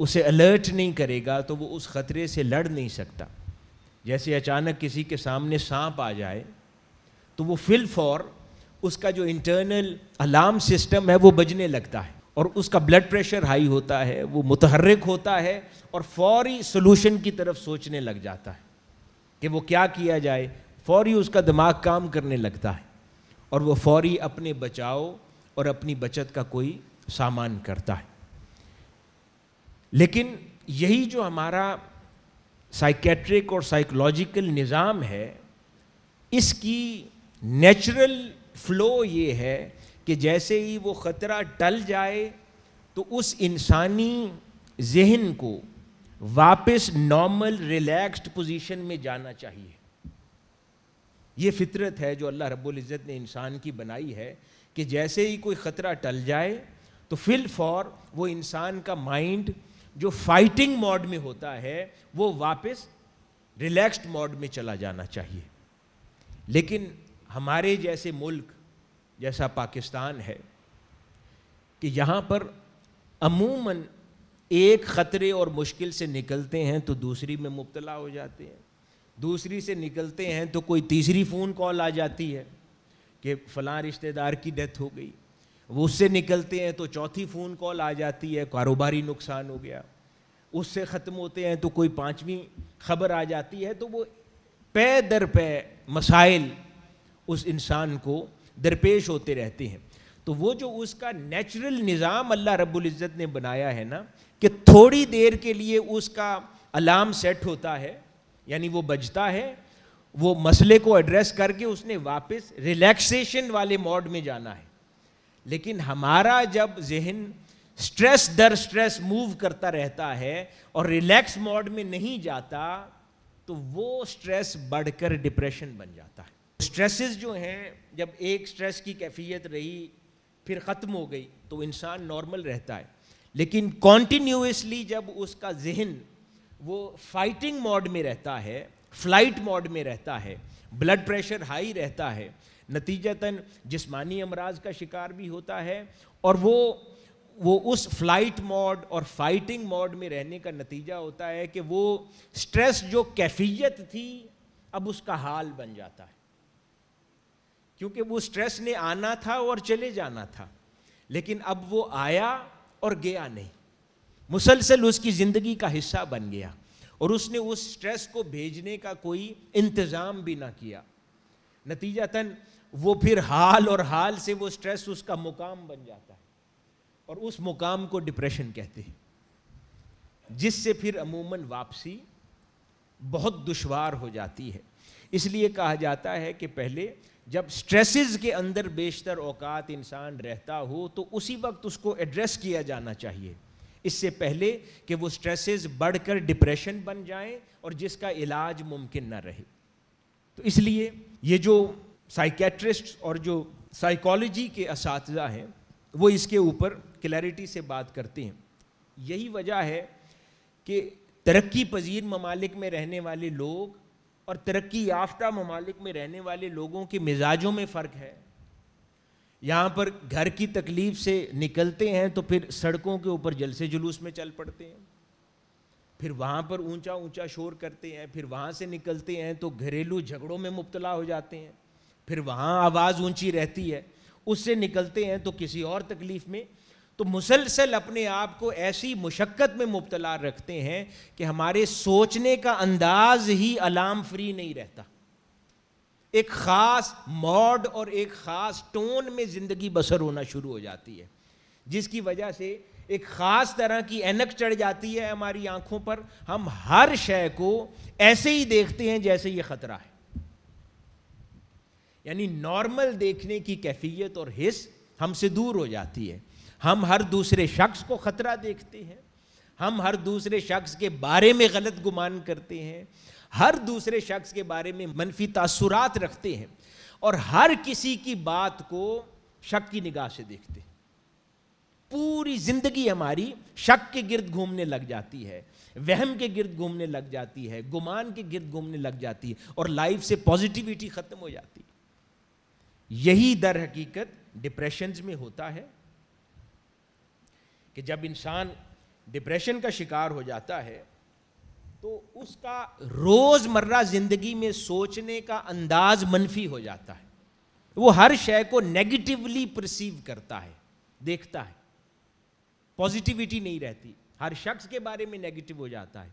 اسے الرٹ نہیں کرے گا تو وہ اس خطرے سے لڑ نہیں سکتا. جیسے اچانک کسی کے سامنے سانپ آ جائے تو وہ فی الفور اس کا جو انٹرنل الارم سسٹم ہے وہ بجنے لگتا ہے اور اس کا بلڈ پریشر ہائی ہوتا ہے, وہ متحرک ہوتا ہے اور فوری سلوشن کی طرف سوچنے لگ جاتا ہے کہ وہ کیا کیا جائے. فوری اس کا دماغ کام کرنے لگتا ہے اور وہ فوری اپنے بچاؤ اور اپنی بچت کا کوئی سامان کرتا ہے. لیکن یہی جو ہمارا سائیکیٹرک اور سائیکولوجیکل نظام ہے, اس کی نیچرل فلو یہ ہے کہ جیسے ہی وہ خطرہ ٹل جائے تو اس انسانی ذہن کو واپس نارمل ریلیکسڈ پوزیشن میں جانا چاہیے. یہ فطرت ہے جو اللہ رب العزت نے انسان کی بنائی ہے کہ جیسے ہی کوئی خطرہ ٹل جائے تو فی الفور وہ انسان کا مائنڈ جو فائٹنگ موڈ میں ہوتا ہے وہ واپس ریلیکسڈ موڈ میں چلا جانا چاہیے. لیکن ہمارے جیسے ملک جیسا پاکستان ہے کہ یہاں پر عموماً ایک خطرے اور مشکل سے نکلتے ہیں تو دوسری میں مبتلا ہو جاتے ہیں, دوسری سے نکلتے ہیں تو کوئی تیسری فون کال آ جاتی ہے کہ فلاں رشتہ دار کی ڈیتھ ہو گئی, وہ اس سے نکلتے ہیں تو چوتھی فون کال آ جاتی ہے کاروباری نقصان ہو گیا, اس سے ختم ہوتے ہیں تو کوئی پانچویں خبر آ جاتی ہے. تو وہ پے در پے مسائل اس انسان کو درپیش ہوتے رہتے ہیں. تو وہ جو اس کا نیچرل نظام اللہ رب العزت نے بنایا ہے نا کہ تھوڑی دیر کے لیے اس کا الارم سیٹ ہوتا ہے, یعنی وہ بجتا ہے, وہ مسئلے کو ایڈریس کر کے اس نے واپس ریلیکسیشن والے موڈ میں جانا ہے. لیکن ہمارا جب ذہن سٹریس در سٹریس موو کرتا رہتا ہے اور ریلیکس موڈ میں نہیں جاتا تو وہ سٹریس بڑھ کر ڈپریشن بن جاتا ہے. سٹریسز جو ہیں جب ایک سٹریس کی کیفیت رہی پھر ختم ہو گئی تو انسان نارمل رہتا ہے. لیکن کنٹینیوسلی جب اس کا ذہن وہ فائٹنگ موڈ میں رہتا ہے, فلائٹ موڈ میں رہتا ہے, بلڈ پریشر ہائی رہتا ہے, نتیجتاً جسمانی امراض کا شکار بھی ہوتا ہے. اور وہ اس فلائٹ موڈ اور فائٹنگ موڈ میں رہنے کا نتیجہ ہوتا ہے کہ وہ سٹریس جو کیفیت تھی اب اس کا حال بن جاتا ہے, کیونکہ وہ سٹریس نے آنا تھا اور چلے جانا تھا, لیکن اب وہ آیا اور گیا نہیں, مسلسل اس کی زندگی کا حصہ بن گیا اور اس نے اس سٹریس کو بھیجنے کا کوئی انتظام بھی نہ کیا. نتیجتاً وہ پھر حال اور حال سے وہ سٹریس اس کا مقام بن جاتا ہے اور اس مقام کو ڈپریشن کہتے ہیں, جس سے پھر عموماً واپسی بہت دشوار ہو جاتی ہے. اس لیے کہا جاتا ہے کہ پہلے جب سٹریسز کے اندر بیشتر اوقات انسان رہتا ہو تو اسی وقت اس کو ایڈریس کیا جانا چاہیے, اس سے پہلے کہ وہ سٹریسز بڑھ کر ڈپریشن بن جائیں اور جس کا علاج ممکن نہ رہے. تو اس لیے یہ جو سائیکیٹرسٹ اور جو سائیکالوجی کے اساتذہ ہیں وہ اس کے اوپر کلیئرٹی سے بات کرتے ہیں. یہی وجہ ہے کہ ترقی پذیر ممالک میں رہنے والے لوگ اور ترقی یافتہ ممالک میں رہنے والے لوگوں کے مزاجوں میں فرق ہے. یہاں پر گھر کی تکلیف سے نکلتے ہیں تو پھر سڑکوں کے اوپر جلسے جلوس میں چل پڑتے ہیں, پھر وہاں پر اونچا اونچا شور کرتے ہیں, پھر وہاں سے نکلتے ہیں تو گھریلو جھگڑوں میں مبتلا ہو جاتے ہیں, پھر وہاں آواز اونچی رہتی ہے, اس سے نکلتے ہیں تو کسی اور تکلیف میں. تو مسلسل اپنے آپ کو ایسی مشقت میں مبتلا رکھتے ہیں کہ ہمارے سوچنے کا انداز ہی الارم فری نہیں رہتا. ایک خاص موڈ اور ایک خاص ٹون میں زندگی بسر ہونا شروع ہو جاتی ہے, جس کی وجہ سے ایک خاص طرح کی اینک چڑھ جاتی ہے ہماری آنکھوں پر. ہم ہر شے کو ایسے ہی دیکھتے ہیں جیسے یہ خطرہ ہے, یعنی نارمل دیکھنے کی کیفیت اور حس ہم سے دور ہو جاتی ہے. ہم ہر دوسرے شخص کو خطرہ دیکھتے ہیں, ہم ہر دوسرے شخص کے بارے میں غلط گمان کرتے ہیں, ہر دوسرے شخص کے بارے میں منفی تاثرات رکھتے ہیں اور ہر کسی کی بات کو شک کی نگاہ سے دیکھتے ہیں. پوری زندگی ہماری شک کے گرد گھومنے لگ جاتی ہے, وہم کے گرد گھومنے لگ جاتی ہے, گمان کے گرد گھومنے لگ جاتی ہے اور لائف سے پازیٹیوٹی ختم ہو جاتی ہے. یہی در حقیقت ڈپریشنز میں ہوتا ہے کہ جب انسان ڈپریشن کا شکار ہو جاتا ہے تو اس کا روز مرہ زندگی میں سوچنے کا انداز منفی ہو جاتا ہے. وہ ہر شے کو نیگیٹیولی پرسیو کرتا ہے, دیکھتا ہے, پازیٹیوٹی نہیں رہتی, ہر شخص کے بارے میں نیگیٹو ہو جاتا ہے.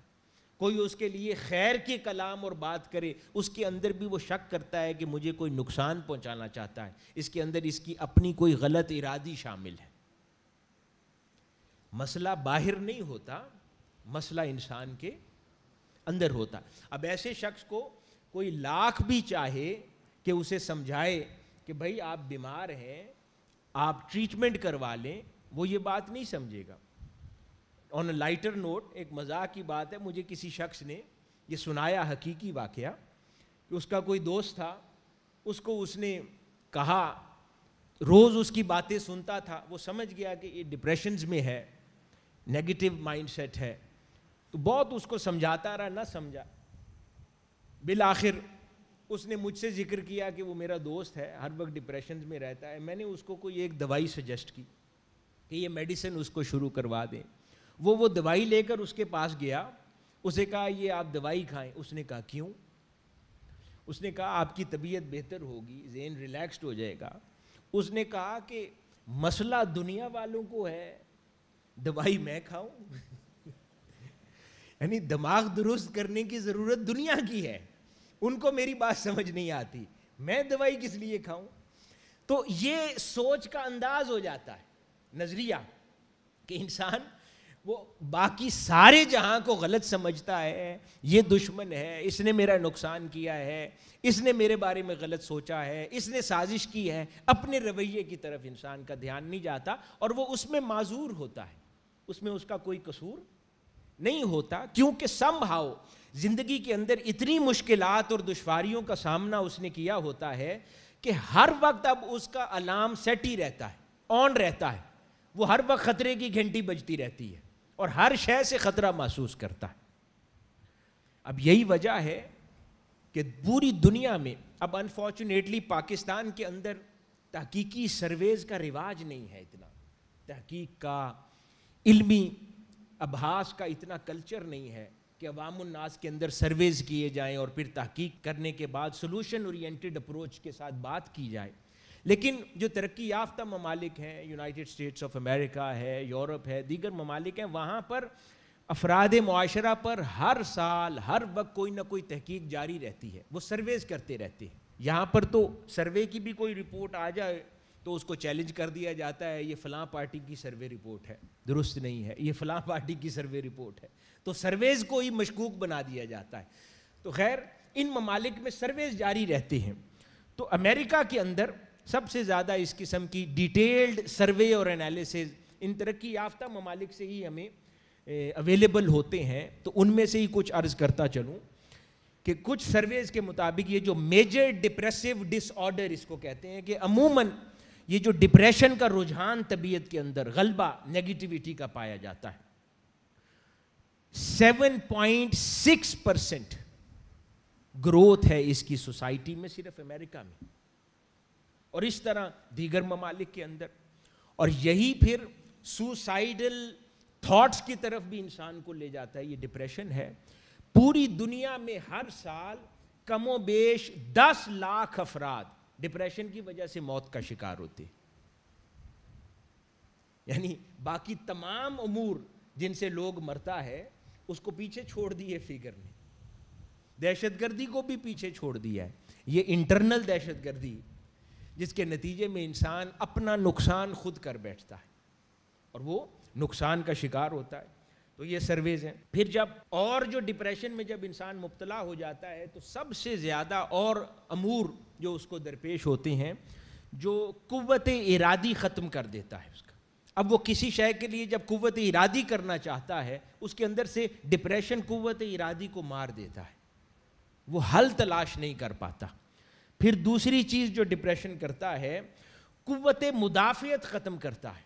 کوئی اس کے لیے خیر کے کلام اور بات کرے, اس کے اندر بھی وہ شک کرتا ہے کہ مجھے کوئی نقصان پہنچانا چاہتا ہے, اس کے اندر اس کی اپنی کوئی غلط ارادی شامل ہے. مسئلہ باہر نہیں ہوتا, مسئلہ انسان کے اندر ہوتا. اب ایسے شخص کو کوئی لاکھ بھی چاہے کہ اسے سمجھائے کہ بھائی آپ بیمار ہیں, آپ ٹریٹمنٹ کروا لیں, وہ یہ بات نہیں سمجھے گا. آن اے لائٹر نوٹ, ایک مزاح کی بات ہے, مجھے کسی شخص نے یہ سنایا حقیقی واقعہ کہ اس کا کوئی دوست تھا, اس کو اس نے کہا, روز اس کی باتیں سنتا تھا, وہ سمجھ گیا کہ یہ ڈپریشنز میں ہے, نیگیٹو مائنڈ سیٹ ہے, تو بہت اس کو سمجھاتا رہا, نہ سمجھا. بالآخر اس نے مجھ سے ذکر کیا کہ وہ میرا دوست ہے, ہر وقت ڈپریشنز میں رہتا ہے. میں نے اس کو کوئی ایک دوائی سجیسٹ کی کہ یہ میڈیسن اس کو شروع کروا دیں. وہ دوائی لے کر اس کے پاس گیا, اسے کہا یہ آپ دوائی کھائیں. اس نے کہا کیوں؟ اس نے کہا آپ کی طبیعت بہتر ہوگی, ذہن ریلیکسڈ ہو جائے گا. اس نے کہا کہ مسئلہ دنیا والوں کو ہے, دوائی میں کھاؤں؟ یعنی دماغ درست کرنے کی ضرورت دنیا کی ہے, ان کو میری بات سمجھ نہیں آتی, میں دوائی کس لیے کھاؤں؟ تو یہ سوچ کا انداز ہو جاتا ہے, نظریہ, کہ انسان وہ باقی سارے جہاں کو غلط سمجھتا ہے, یہ دشمن ہے, اس نے میرا نقصان کیا ہے, اس نے میرے بارے میں غلط سوچا ہے, اس نے سازش کی ہے. اپنے رویے کی طرف انسان کا دھیان نہیں جاتا اور وہ اس میں معذور ہوتا ہے, اس میں اس کا کوئی قصور نہیں ہوتا, کیونکہ سم ہاؤ زندگی کے اندر اتنی مشکلات اور دشواریوں کا سامنا اس نے کیا ہوتا ہے کہ ہر وقت اب اس کا الارم سیٹ ہی رہتا ہے, آن رہتا ہے. وہ ہر وقت خطرے کی گھنٹی بجتی رہتی ہے اور ہر شے سے خطرہ محسوس کرتا ہے. اب یہی وجہ ہے کہ پوری دنیا میں اب انفارچونیٹلی پاکستان کے اندر تحقیقی سرویز کا رواج نہیں ہے, اتنا تحقیق کا, علمی ابحاث کا اتنا کلچر نہیں ہے کہ عوام الناس کے اندر سرویز کیے جائیں اور پھر تحقیق کرنے کے بعد سولوشن اورینٹڈ اپروچ کے ساتھ بات کی جائے. لیکن جو ترقی یافتہ ممالک ہیں, یونائٹڈ اسٹیٹس آف امریکہ ہے, یورپ ہے, دیگر ممالک ہیں, وہاں پر افراد معاشرہ پر ہر سال ہر وقت کوئی نہ کوئی تحقیق جاری رہتی ہے, وہ سرویز کرتے رہتے ہیں. یہاں پر تو سروے کی بھی کوئی رپورٹ آ جائے تو اس کو چیلنج کر دیا جاتا ہے, یہ فلاں پارٹی کی سروے رپورٹ ہے, درست نہیں ہے, یہ فلاں پارٹی کی سروے رپورٹ ہے, تو سرویز کو ہی مشکوک بنا دیا جاتا ہے. تو خیر ان ممالک میں سرویز جاری رہتے ہیں. تو امریکہ کے اندر سب سے زیادہ اس قسم کی ڈیٹیلڈ سروے اور انالیسز ان ترقی یافتہ ممالک سے ہی ہمیں اویلیبل ہوتے ہیں. تو ان میں سے ہی کچھ عرض کرتا چلوں کہ کچھ سرویز کے مطابق یہ جو میجر ڈپریسو ڈس آرڈر اس کو کہتے ہیں, کہ عموماً یہ جو ڈپریشن کا رجحان طبیعت کے اندر غلبہ نیگیٹیوٹی کا پایا جاتا ہے, 7.6% گروتھ ہے اس کی سوسائٹی میں, صرف امریکہ میں, اور اس طرح دیگر ممالک کے اندر. اور یہی پھر سوسائیڈل تھاٹس کی طرف بھی انسان کو لے جاتا ہے. یہ ڈپریشن ہے. پوری دنیا میں ہر سال کم و بیش 10 لاکھ افراد ڈپریشن کی وجہ سے موت کا شکار ہوتے, یعنی باقی تمام امور جن سے لوگ مرتا ہے اس کو پیچھے چھوڑ دیے فگر نے, دہشت گردی کو بھی پیچھے چھوڑ دیا ہے. یہ انٹرنل دہشت گردی جس کے نتیجے میں انسان اپنا نقصان خود کر بیٹھتا ہے اور وہ نقصان کا شکار ہوتا ہے. تو یہ سرویز ہیں. پھر جب اور جو ڈپریشن میں جب انسان مبتلا ہو جاتا ہے تو سب سے زیادہ اور امور جو اس کو درپیش ہوتے ہیں, جو قوت ارادی ختم کر دیتا ہے اس کا. اب وہ کسی شے کے لیے جب قوت ارادی کرنا چاہتا ہے, اس کے اندر سے ڈپریشن قوت ارادی کو مار دیتا ہے, وہ حل تلاش نہیں کر پاتا. پھر دوسری چیز جو ڈپریشن کرتا ہے, قوت مدافعت ختم کرتا ہے.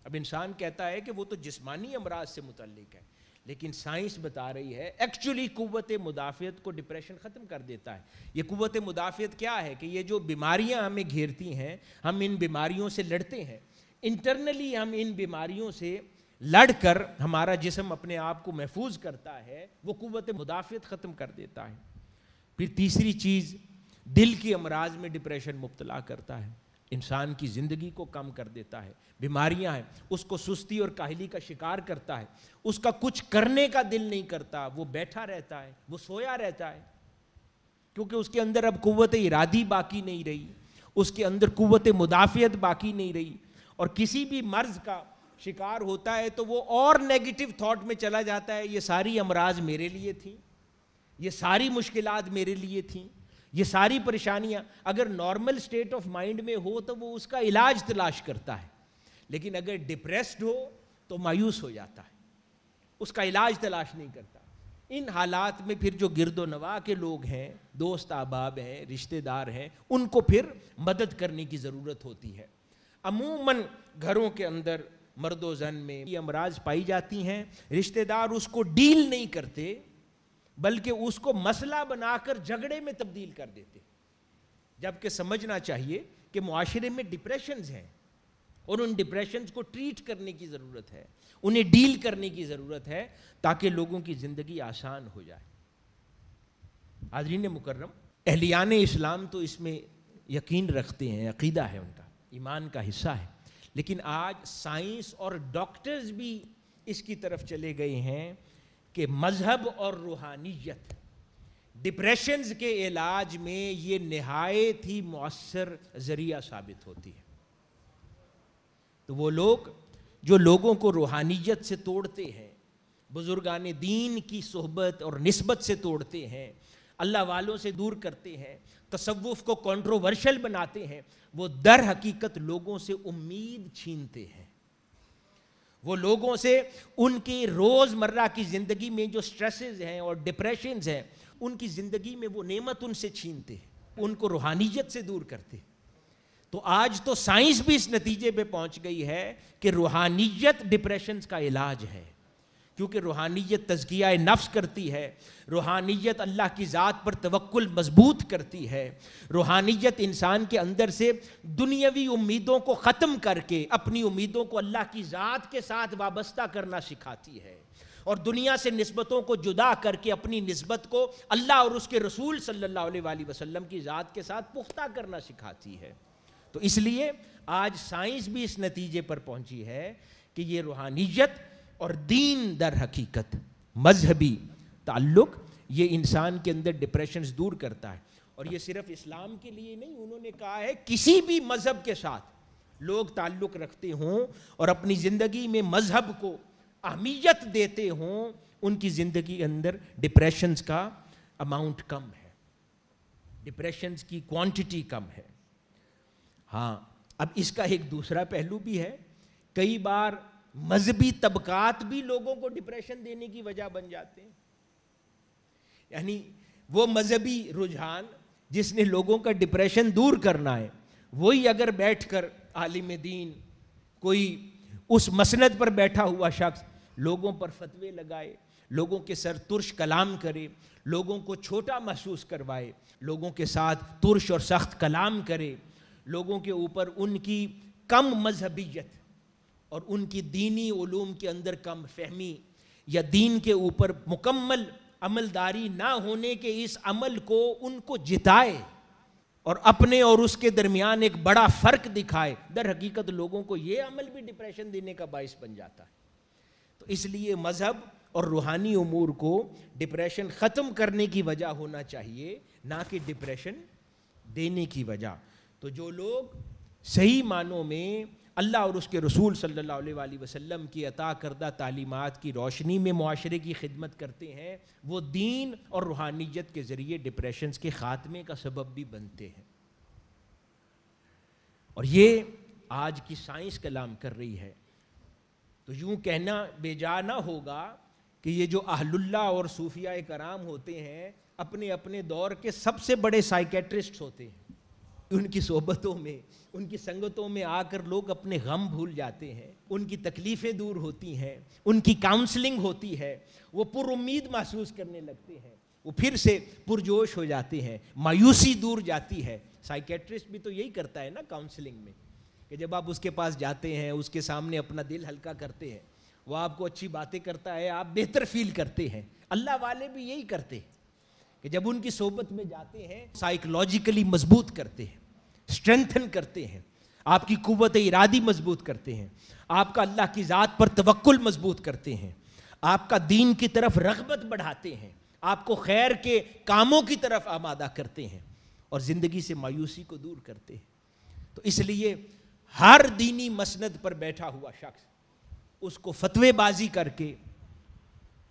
اب انسان کہتا ہے کہ وہ تو جسمانی امراض سے متعلق ہے, لیکن سائنس بتا رہی ہے ایکچولی قوت مدافعت کو ڈپریشن ختم کر دیتا ہے. یہ قوت مدافعت کیا ہے کہ یہ جو بیماریاں ہمیں گھیرتی ہیں, ہم ان بیماریوں سے لڑتے ہیں, انٹرنلی ہم ان بیماریوں سے لڑ کر ہمارا جسم اپنے آپ کو محفوظ کرتا ہے، وہ قوت مدافعت ختم کر دیتا ہے۔ پھر تیسری چیز، دل کی امراض میں ڈپریشن مبتلا کرتا ہے، انسان کی زندگی کو کم کر دیتا ہے، بیماریاں ہیں، اس کو سستی اور کاہلی کا شکار کرتا ہے، اس کا کچھ کرنے کا دل نہیں کرتا، وہ بیٹھا رہتا ہے، وہ سویا رہتا ہے، کیونکہ اس کے اندر اب قوت ارادی باقی نہیں رہی، اس کے اندر قوت مدافعت باقی نہیں رہی، اور کسی بھی مرض کا شکار ہوتا ہے تو وہ اور نیگیٹو تھاٹ میں چلا جاتا ہے، یہ ساری امراض میرے لیے تھیں، یہ ساری مشکلات میرے لیے تھیں، یہ ساری پریشانیاں۔ اگر نارمل سٹیٹ آف مائنڈ میں ہو تو وہ اس کا علاج تلاش کرتا ہے، لیکن اگر ڈپریسڈ ہو تو مایوس ہو جاتا ہے، اس کا علاج تلاش نہیں کرتا۔ ان حالات میں پھر جو گرد و نواح کے لوگ ہیں، دوست احباب ہیں، رشتہ دار ہیں، ان کو پھر مدد کرنے کی ضرورت ہوتی ہے۔ عموماً گھروں کے اندر مرد و زن میں یہ امراض پائی جاتی ہیں، رشتہ دار اس کو ڈیل نہیں کرتے بلکہ اس کو مسئلہ بنا کر جھگڑے میں تبدیل کر دیتے، جبکہ سمجھنا چاہیے کہ معاشرے میں ڈپریشنز ہیں اور ان ڈپریشنز کو ٹریٹ کرنے کی ضرورت ہے، انہیں ڈیل کرنے کی ضرورت ہے تاکہ لوگوں کی زندگی آسان ہو جائے۔ حاضرین مکرم، اہلیان اسلام تو اس میں یقین رکھتے ہیں، عقیدہ ہے ان کا، ایمان کا حصہ ہے، لیکن آج سائنس اور ڈاکٹرز بھی اس کی طرف چلے گئے ہیں کہ مذہب اور روحانیت ڈپریشنز کے علاج میں یہ نہایت ہی مؤثر ذریعہ ثابت ہوتی ہے۔ تو وہ لوگ جو لوگوں کو روحانیت سے توڑتے ہیں، بزرگان دین کی صحبت اور نسبت سے توڑتے ہیں، اللہ والوں سے دور کرتے ہیں، تصوف کو کنٹروورشل بناتے ہیں، وہ در حقیقت لوگوں سے امید چھینتے ہیں، وہ لوگوں سے ان کی روز مرہ کی زندگی میں جو سٹریسز ہیں اور ڈپریشنز ہیں، ان کی زندگی میں وہ نعمت ان سے چھینتے ہیں، ان کو روحانیت سے دور کرتے ہیں۔ تو آج تو سائنس بھی اس نتیجے پہ پہنچ گئی ہے کہ روحانیت ڈپریشنز کا علاج ہے، کیونکہ روحانیت تزکیہ نفس کرتی ہے، روحانیت اللہ کی ذات پر توکل مضبوط کرتی ہے، روحانیت انسان کے اندر سے دنیاوی امیدوں کو ختم کر کے اپنی امیدوں کو اللہ کی ذات کے ساتھ وابستہ کرنا سکھاتی ہے، اور دنیا سے نسبتوں کو جدا کر کے اپنی نسبت کو اللہ اور اس کے رسول صلی اللہ علیہ وآلہ وسلم کی ذات کے ساتھ پختہ کرنا سکھاتی ہے۔ تو اس لیے آج سائنس بھی اس نتیجے پر پہنچی ہے کہ یہ روحانیت اور دین در حقیقت مذہبی تعلق یہ انسان کے اندر ڈپریشنز دور کرتا ہے، اور یہ صرف اسلام کے لیے نہیں، انہوں نے کہا ہے کسی بھی مذہب کے ساتھ لوگ تعلق رکھتے ہوں اور اپنی زندگی میں مذہب کو اہمیت دیتے ہوں، ان کی زندگی اندر ڈپریشنز کا اماؤنٹ کم ہے، ڈپریشنز کی کوانٹٹی کم ہے۔ ہاں، اب اس کا ایک دوسرا پہلو بھی ہے، کئی بار مذہبی طبقات بھی لوگوں کو ڈپریشن دینے کی وجہ بن جاتے ہیں، یعنی وہ مذہبی رجحان جس نے لوگوں کا ڈپریشن دور کرنا ہے، وہی اگر بیٹھ کر عالم دین کوئی اس مسند پر بیٹھا ہوا شخص لوگوں پر فتوے لگائے، لوگوں کے سر ترش کلام کرے، لوگوں کو چھوٹا محسوس کروائے، لوگوں کے ساتھ ترش اور سخت کلام کرے، لوگوں کے اوپر ان کی کم مذہبیت اور ان کی دینی علوم کے اندر کم فہمی یا دین کے اوپر مکمل عملداری نہ ہونے کے اس عمل کو ان کو جتائے اور اپنے اور اس کے درمیان ایک بڑا فرق دکھائے، در حقیقت لوگوں کو یہ عمل بھی ڈپریشن دینے کا باعث بن جاتا ہے۔ تو اس لیے مذہب اور روحانی امور کو ڈپریشن ختم کرنے کی وجہ ہونا چاہیے، نہ کہ ڈپریشن دینے کی وجہ۔ تو جو لوگ صحیح معنوں میں اللہ اور اس کے رسول صلی اللہ علیہ وآلہ وسلم کی عطا کردہ تعلیمات کی روشنی میں معاشرے کی خدمت کرتے ہیں، وہ دین اور روحانیت کے ذریعے ڈپریشنز کے خاتمے کا سبب بھی بنتے ہیں، اور یہ آج کی سائنس کلام کر رہی ہے۔ تو یوں کہنا بے جا نہ ہوگا کہ یہ جو اہل اللہ اور صوفیاء کرام ہوتے ہیں اپنے اپنے دور کے سب سے بڑے سائیکیٹرسٹ ہوتے ہیں، ان کی صحبتوں میں، ان کی سنگتوں میں آ کر لوگ اپنے غم بھول جاتے ہیں، ان کی تکلیفیں دور ہوتی ہیں، ان کی کاؤنسلنگ ہوتی ہے، وہ پر امید محسوس کرنے لگتے ہیں، وہ پھر سے پرجوش ہو جاتے ہیں، مایوسی دور جاتی ہے۔ سائیکیٹرسٹ بھی تو یہی کرتا ہے نا کاؤنسلنگ میں، کہ جب آپ اس کے پاس جاتے ہیں، اس کے سامنے اپنا دل ہلکا کرتے ہیں، وہ آپ کو اچھی باتیں کرتا ہے، آپ بہتر فیل کرتے ہیں. اللہ والے بھی یہی کرتے ہیں کہ جب ان کی صحبت میں جاتے ہیں سائیکولوجیکلی مضبوط کرتے ہیں، اسٹرینتھن کرتے ہیں، آپ کی قوت ارادی مضبوط کرتے ہیں، آپ کا اللہ کی ذات پر توکل مضبوط کرتے ہیں، آپ کا دین کی طرف رغبت بڑھاتے ہیں، آپ کو خیر کے کاموں کی طرف آمادہ کرتے ہیں اور زندگی سے مایوسی کو دور کرتے ہیں. تو اس لیے ہر دینی مسند پر بیٹھا ہوا شخص اس کو فتوے بازی کر کے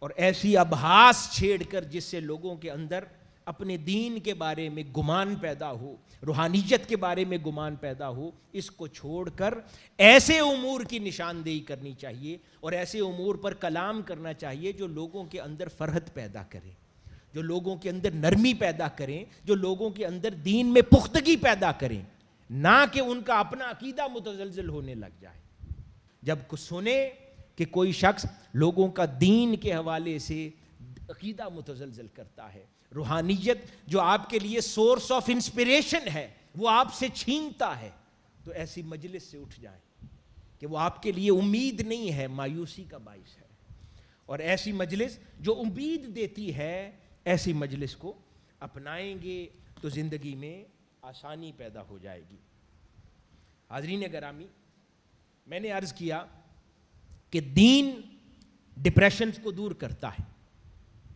اور ایسی ابحاث چھیڑ کر جس سے لوگوں کے اندر اپنے دین کے بارے میں گمان پیدا ہو، روحانیت کے بارے میں گمان پیدا ہو، اس کو چھوڑ کر ایسے امور کی نشاندہی کرنی چاہیے اور ایسے امور پر کلام کرنا چاہیے جو لوگوں کے اندر فرحت پیدا کریں، جو لوگوں کے اندر نرمی پیدا کریں، جو لوگوں کے اندر دین میں پختگی پیدا کریں، نہ کہ ان کا اپنا عقیدہ متزلزل ہونے لگ جائے. جب سنے کہ کوئی شخص لوگوں کا دین کے حوالے سے عقیدہ متزلزل کرتا ہے، روحانیت جو آپ کے لیے سورس آف انسپریشن ہے وہ آپ سے چھینتا ہے، تو ایسی مجلس سے اٹھ جائیں کہ وہ آپ کے لیے امید نہیں ہے، مایوسی کا باعث ہے. اور ایسی مجلس جو امید دیتی ہے، ایسی مجلس کو اپنائیں گے تو زندگی میں آسانی پیدا ہو جائے گی. حاضرین گرامی، میں نے عرض کیا کہ دین ڈپریشنز کو دور کرتا ہے،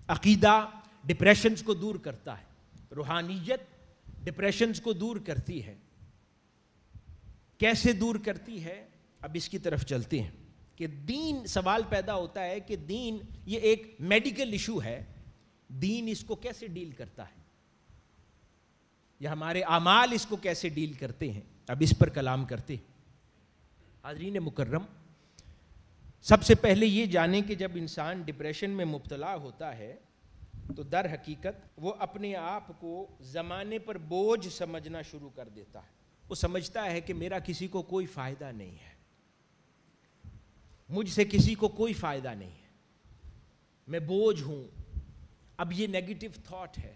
عقیدہ ڈپریشنز کو دور کرتا ہے، روحانیت ڈپریشنز کو دور کرتی ہے. کیسے دور کرتی ہے؟ اب اس کی طرف چلتے ہیں کہ دین، سوال پیدا ہوتا ہے کہ دین یہ ایک میڈیکل ایشو ہے، دین اس کو کیسے ڈیل کرتا ہے یا ہمارے اعمال اس کو کیسے ڈیل کرتے ہیں؟ اب اس پر کلام کرتے ہیں. حاضرین مکرم، سب سے پہلے یہ جانیں کہ جب انسان ڈپریشن میں مبتلا ہوتا ہے تو در حقیقت وہ اپنے آپ کو زمانے پر بوجھ سمجھنا شروع کر دیتا ہے. وہ سمجھتا ہے کہ میرا کسی کو کوئی فائدہ نہیں ہے، مجھ سے کسی کو کوئی فائدہ نہیں ہے، میں بوجھ ہوں. اب یہ نیگیٹو تھاٹ ہے.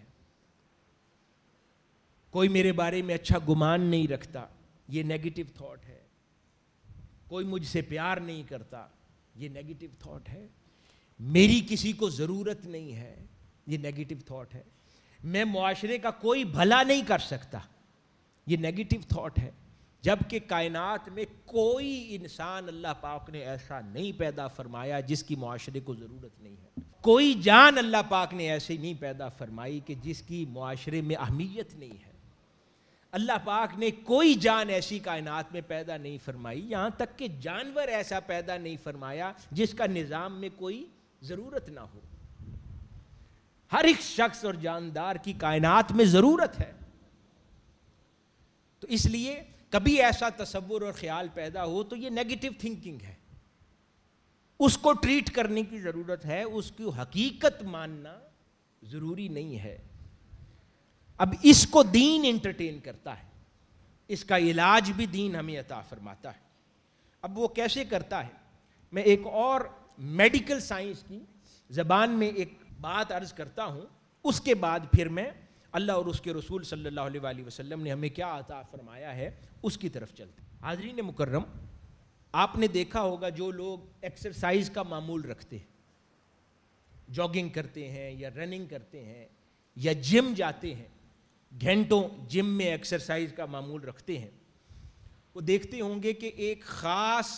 کوئی میرے بارے میں اچھا گمان نہیں رکھتا، یہ نیگیٹو تھاٹ ہے. کوئی مجھ سے پیار نہیں کرتا، یہ نیگیٹو تھاٹ ہے. میری کسی کو ضرورت نہیں ہے، یہ نیگیٹو تھاٹ ہے. میں معاشرے کا کوئی بھلا نہیں کر سکتا، یہ نیگیٹو تھاٹ ہے. جبکہ کائنات میں کوئی انسان اللہ پاک نے ایسا نہیں پیدا فرمایا جس کی معاشرے کو ضرورت نہیں ہے. کوئی جان اللہ پاک نے ایسی نہیں پیدا فرمائی کہ جس کی معاشرے میں اہمیت نہیں ہے. اللہ پاک نے کوئی جان ایسی کائنات میں پیدا نہیں فرمائی، یہاں تک کہ جانور ایسا پیدا نہیں فرمایا جس کا نظام میں کوئی ضرورت نہ ہو. ہر ایک شخص اور جاندار کی کائنات میں ضرورت ہے. تو اس لیے کبھی ایسا تصور اور خیال پیدا ہو تو یہ نیگیٹو تھنکنگ ہے، اس کو ٹریٹ کرنے کی ضرورت ہے، اس کی حقیقت ماننا ضروری نہیں ہے. اب اس کو دین انٹرٹین کرتا ہے، اس کا علاج بھی دین ہمیں عطا فرماتا ہے. اب وہ کیسے کرتا ہے؟ میں ایک اور میڈیکل سائنس کی زبان میں ایک بات عرض کرتا ہوں، اس کے بعد پھر میں اللہ اور اس کے رسول صلی اللہ علیہ وآلہ وسلم نے ہمیں کیا عطا فرمایا ہے اس کی طرف چلتے. حاضرین مکرم، آپ نے دیکھا ہوگا جو لوگ ایکسرسائز کا معمول رکھتے ہیں، جاگنگ کرتے ہیں یا رننگ کرتے ہیں یا جم جاتے ہیں، گھنٹوں جم میں ایکسرسائز کا معمول رکھتے ہیں، وہ دیکھتے ہوں گے کہ ایک خاص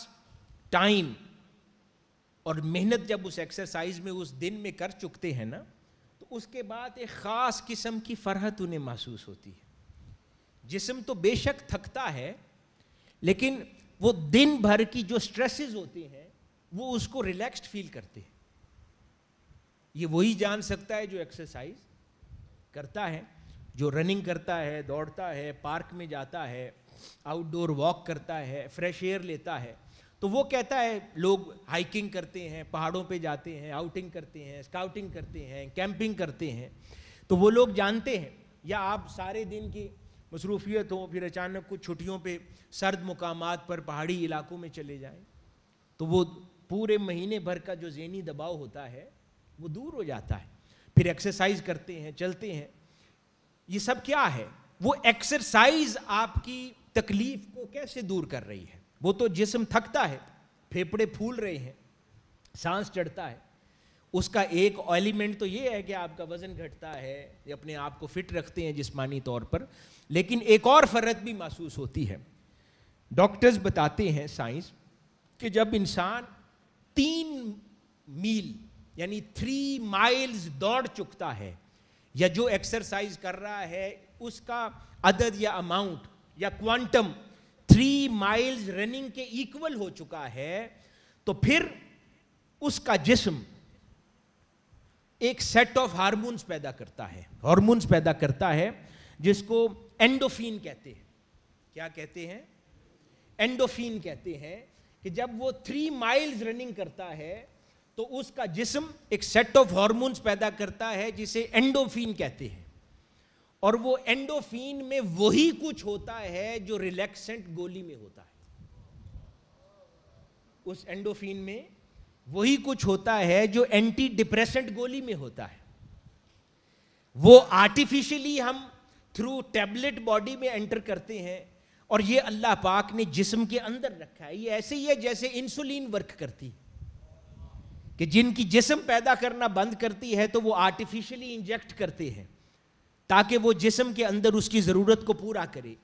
ٹائم اور محنت جب اس ایکسرسائز میں اس دن میں کر چکتے ہیں نا، تو اس کے بعد ایک خاص قسم کی فرحت انہیں محسوس ہوتی ہے. جسم تو بے شک تھکتا ہے، لیکن وہ دن بھر کی جو سٹریسز ہوتے ہیں وہ اس کو ریلیکسڈ فیل کرتے ہیں. یہ وہی جان سکتا ہے جو ایکسرسائز کرتا ہے، جو رننگ کرتا ہے، دوڑتا ہے، پارک میں جاتا ہے، آؤٹ ڈور واک کرتا ہے، فریش ایئر لیتا ہے. تو وہ کہتا ہے، لوگ ہائکنگ کرتے ہیں، پہاڑوں پہ جاتے ہیں، آؤٹنگ کرتے ہیں، اسکاؤٹنگ کرتے ہیں، کیمپنگ کرتے ہیں، تو وہ لوگ جانتے ہیں. یا آپ سارے دن کی مصروفیت ہو، پھر اچانک کچھ چھٹیوں پہ سرد مقامات پر پہاڑی علاقوں میں چلے جائیں تو وہ پورے مہینے بھر کا جو ذہنی دباؤ ہوتا ہے وہ دور ہو جاتا ہے. پھر ایکسرسائز کرتے ہیں، چلتے ہیں. یہ سب کیا ہے؟ وہ ایکسرسائز آپ کی تکلیف کو کیسے دور کر رہی ہے؟ وہ تو جسم تھکتا ہے، پھیپھڑے پھول رہے ہیں، سانس چڑھتا ہے، اس کا ایک ایلیمنٹ تو یہ ہے کہ آپ کا وزن گھٹتا ہے، اپنے آپ کو فٹ رکھتے ہیں جسمانی طور پر، لیکن ایک اور فرق بھی محسوس ہوتی ہے۔ ڈاکٹرز بتاتے ہیں، سائنس، کہ جب انسان 3 میل یعنی 3 مائلز دوڑ چکتا ہے، یا جو ایکسرسائز کر رہا ہے اس کا عدد یا اماؤنٹ یا کوانٹم 3 مائلز رننگ کے ایکول ہو چکا ہے، تو پھر اس کا جسم ایک سیٹ آف ہارمونز پیدا کرتا ہے، ہارمونز پیدا کرتا ہے جس کو اینڈوفین کہتے ہیں۔ کیا کہتے ہیں؟ اینڈوفین کہتے ہیں کہ جب وہ 3 مائلز رننگ کرتا ہے تو اس کا جسم ایک سیٹ آف ہارمونز پیدا کرتا ہے جسے اینڈوفین کہتے ہیں، اور وہ اینڈوفین میں وہی کچھ ہوتا ہے جو ریلیکسنٹ گولی میں ہوتا ہے۔ اس اینڈوفین میں وہی کچھ ہوتا ہے جو اینٹی ڈپریسنٹ گولی میں ہوتا ہے۔ وہ آرٹیفیشلی ہم تھرو ٹیبلٹ باڈی میں انٹر کرتے ہیں، اور یہ اللہ پاک نے جسم کے اندر رکھا ہے۔ یہ ایسے ہی ہے جیسے انسولین ورک کرتی، کہ جن کی جسم پیدا کرنا بند کرتی ہے تو وہ آرٹیفیشلی انجیکٹ کرتے ہیں تاکہ وہ جسم کے اندر اس کی ضرورت کو پورا کرے۔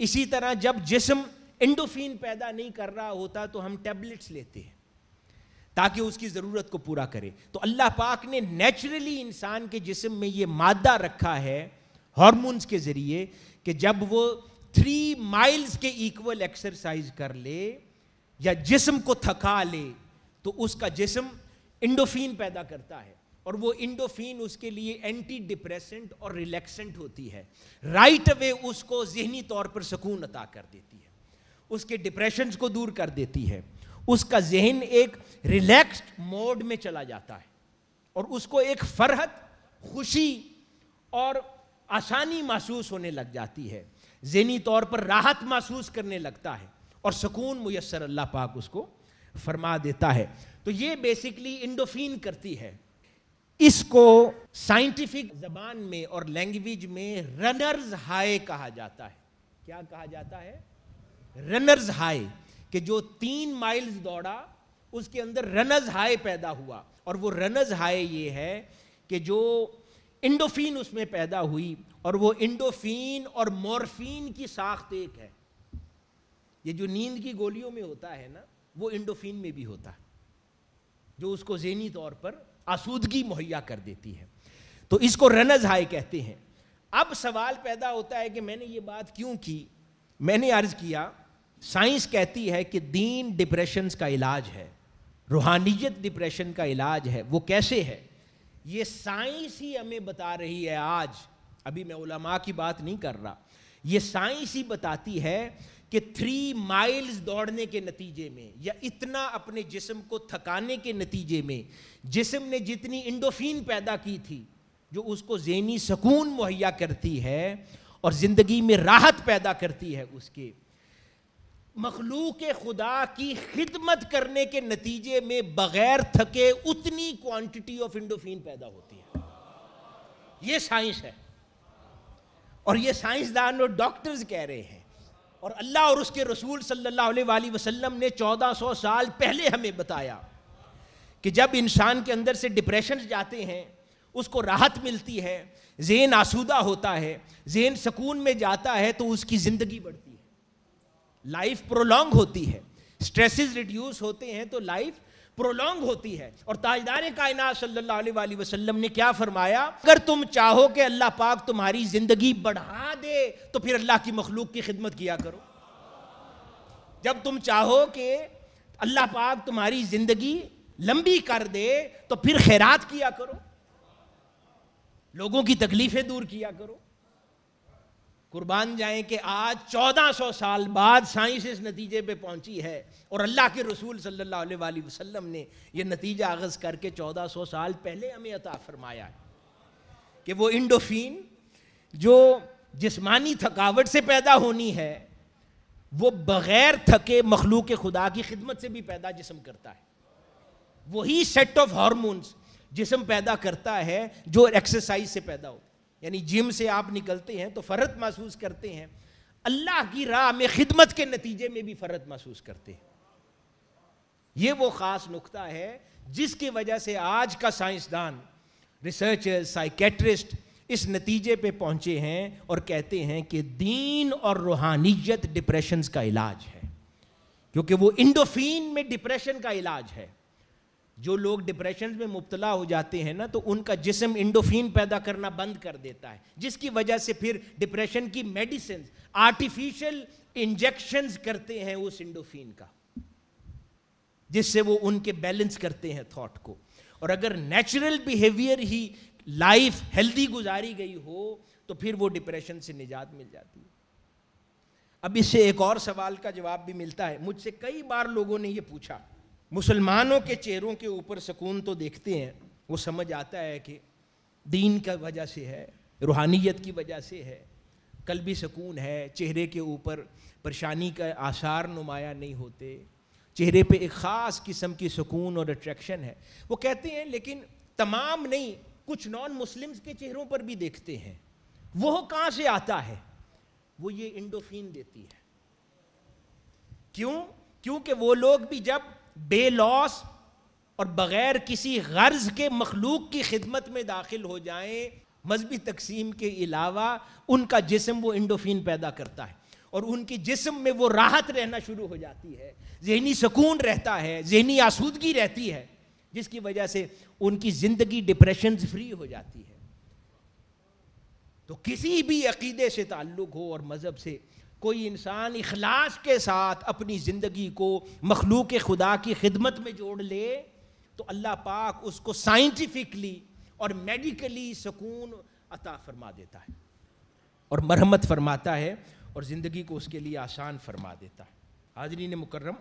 اسی طرح جب جسم اینڈوفین پیدا نہیں کر رہا ہوتا تو ہم ٹیبلٹس لیتے ہیں تاکہ اس کی ضرورت کو پورا کرے۔ تو اللہ پاک نے نیچرلی انسان کے جسم میں یہ مادہ رکھا ہے ہارمونز کے ذریعے کہ جب وہ 3 مائلز کے ایکول ایکسرسائز کر لے یا جسم کو تھکا لے تو اس کا جسم انڈوفین پیدا کرتا ہے، اور وہ انڈوفین اس کے لیے اینٹی ڈپریسنٹ اور ریلیکسنٹ ہوتی ہے، رائٹ اوے اس کو ذہنی طور پر سکون عطا کر دیتی ہے، اس کے ڈپریشنز کو دور کر دیتی ہے، اس کا ذہن ایک ریلیکسڈ موڈ میں چلا جاتا ہے، اور اس کو ایک فرحت، خوشی اور آسانی محسوس ہونے لگ جاتی ہے، ذہنی طور پر راحت محسوس کرنے لگتا ہے، اور سکون میسر اللہ پاک اس کو فرما دیتا ہے۔ تو یہ بیسیکلی انڈوفین کرتی ہے۔ اس کو سائنٹیفک زبان میں اور لینگویج میں رنرز ہائی کہا جاتا ہے۔ کیا کہا جاتا ہے؟ رنرز ہائی، کہ جو 3 مائلز دوڑا اس کے اندر رنرز ہائی پیدا ہوا، اور وہ رنرز ہائی یہ ہے کہ جو انڈوفین اس میں پیدا ہوئی، اور وہ انڈوفین اور مورفین کی ساخت ایک ہے۔ یہ جو نیند کی گولیوں میں ہوتا ہے نا، وہ انڈوفین میں بھی ہوتا ہے، جو اس کو ذہنی طور پر آسودگی مہیا کر دیتی ہے۔ تو اس کو رنرز ہائی کہتے ہیں۔ اب سوال پیدا ہوتا ہے کہ میں نے یہ بات کیوں کی؟ میں نے عرض کیا، سائنس کہتی ہے کہ دین ڈپریشنز کا علاج ہے، روحانیت ڈپریشن کا علاج ہے۔ وہ کیسے ہے؟ یہ سائنس ہی ہمیں بتا رہی ہے آج، ابھی میں علماء کی بات نہیں کر رہا، یہ سائنس ہی بتاتی ہے کہ 3 مائلز دوڑنے کے نتیجے میں یا اتنا اپنے جسم کو تھکانے کے نتیجے میں جسم نے جتنی انڈوفین پیدا کی تھی جو اس کو ذہنی سکون مہیا کرتی ہے اور زندگی میں راحت پیدا کرتی ہے، اس کے مخلوق خدا کی خدمت کرنے کے نتیجے میں بغیر تھکے اتنی کوانٹٹی آف انڈوفین پیدا ہوتی ہے۔ یہ سائنس ہے، اور یہ سائنسدان اور ڈاکٹرز کہہ رہے ہیں، اور اللہ اور اس کے رسول صلی اللہ علیہ وآلہ وسلم نے 1400 سال پہلے ہمیں بتایا کہ جب انسان کے اندر سے ڈپریشنز جاتے ہیں، اس کو راحت ملتی ہے، ذہن آسودہ ہوتا ہے، ذہن سکون میں جاتا ہے، تو اس کی زندگی بڑھتی ہے، لائف پرولونگ ہوتی ہے، سٹریسز ریڈیوس ہوتے ہیں تو لائف پرولونگ ہوتی ہے۔ اور تاجدار کائنات صلی اللہ علیہ وآلہ وسلم نے کیا فرمایا؟ اگر تم چاہو کہ اللہ پاک تمہاری زندگی بڑھا دے تو پھر اللہ کی مخلوق کی خدمت کیا کرو۔ جب تم چاہو کہ اللہ پاک تمہاری زندگی لمبی کر دے تو پھر خیرات کیا کرو، لوگوں کی تکلیفیں دور کیا کرو۔ قربان جائیں کہ آج 1400 سال بعد سائنس اس نتیجے پہ پہنچی ہے، اور اللہ کے رسول صلی اللہ علیہ وآلہ وسلم نے یہ نتیجہ اخذ کر کے 1400 سال پہلے ہمیں عطا فرمایا ہے کہ وہ انڈوفین جو جسمانی تھکاوٹ سے پیدا ہونی ہے، وہ بغیر تھکے مخلوق خدا کی خدمت سے بھی پیدا جسم کرتا ہے۔ وہی سیٹ آف ہارمونز جسم پیدا کرتا ہے جو ایکسرسائز سے پیدا ہوتا ہے۔ یعنی جم سے آپ نکلتے ہیں تو فرحت محسوس کرتے ہیں، اللہ کی راہ میں خدمت کے نتیجے میں بھی فرحت محسوس کرتے ہیں۔ یہ وہ خاص نقطہ ہے جس کی وجہ سے آج کا سائنسدان، ریسرچر، سائیکیٹرسٹ اس نتیجے پہ پہنچے ہیں اور کہتے ہیں کہ دین اور روحانیت ڈپریشنز کا علاج ہے، کیونکہ وہ انڈوفین میں ڈپریشن کا علاج ہے۔ جو لوگ ڈپریشن میں مبتلا ہو جاتے ہیں نا، تو ان کا جسم انڈوفین پیدا کرنا بند کر دیتا ہے، جس کی وجہ سے پھر ڈپریشن کی میڈیسنز آرٹیفیشل انجیکشنز کرتے ہیں اس انڈوفین کا، جس سے وہ ان کے بیلنس کرتے ہیں تھاٹ کو۔ اور اگر نیچرل بیہیویئر ہی لائف ہیلدی گزاری گئی ہو تو پھر وہ ڈپریشن سے نجات مل جاتی ہے۔ اب اس سے ایک اور سوال کا جواب بھی ملتا ہے۔ مجھ سے کئی بار لوگوں نے یہ پوچھا، مسلمانوں کے چہروں کے اوپر سکون تو دیکھتے ہیں، وہ سمجھ آتا ہے کہ دین کی وجہ سے ہے، روحانیت کی وجہ سے ہے، قلبی سکون ہے، چہرے کے اوپر پریشانی کا آثار نمایاں نہیں ہوتے، چہرے پہ ایک خاص قسم کی سکون اور اٹریکشن ہے۔ وہ کہتے ہیں لیکن تمام نہیں، کچھ نان مسلمز کے چہروں پر بھی دیکھتے ہیں۔ وہ کہاں سے آتا ہے؟ وہ یہ انڈوفین دیتی ہے۔ کیوں؟ کیونکہ وہ لوگ بھی جب بے لوث اور بغیر کسی غرض کے مخلوق کی خدمت میں داخل ہو جائیں، مذہبی تقسیم کے علاوہ ان کا جسم وہ انڈوفین پیدا کرتا ہے، اور ان کی جسم میں وہ راحت رہنا شروع ہو جاتی ہے، ذہنی سکون رہتا ہے، ذہنی آسودگی رہتی ہے، جس کی وجہ سے ان کی زندگی ڈپریشن فری ہو جاتی ہے۔ تو کسی بھی عقیدے سے تعلق ہو اور مذہب سے، کوئی انسان اخلاص کے ساتھ اپنی زندگی کو مخلوق خدا کی خدمت میں جوڑ لے تو اللہ پاک اس کو سائنٹیفکلی اور میڈیکلی سکون عطا فرما دیتا ہے اور مرحمت فرماتا ہے اور زندگی کو اس کے لیے آسان فرما دیتا ہے۔ حاضرین مکرم،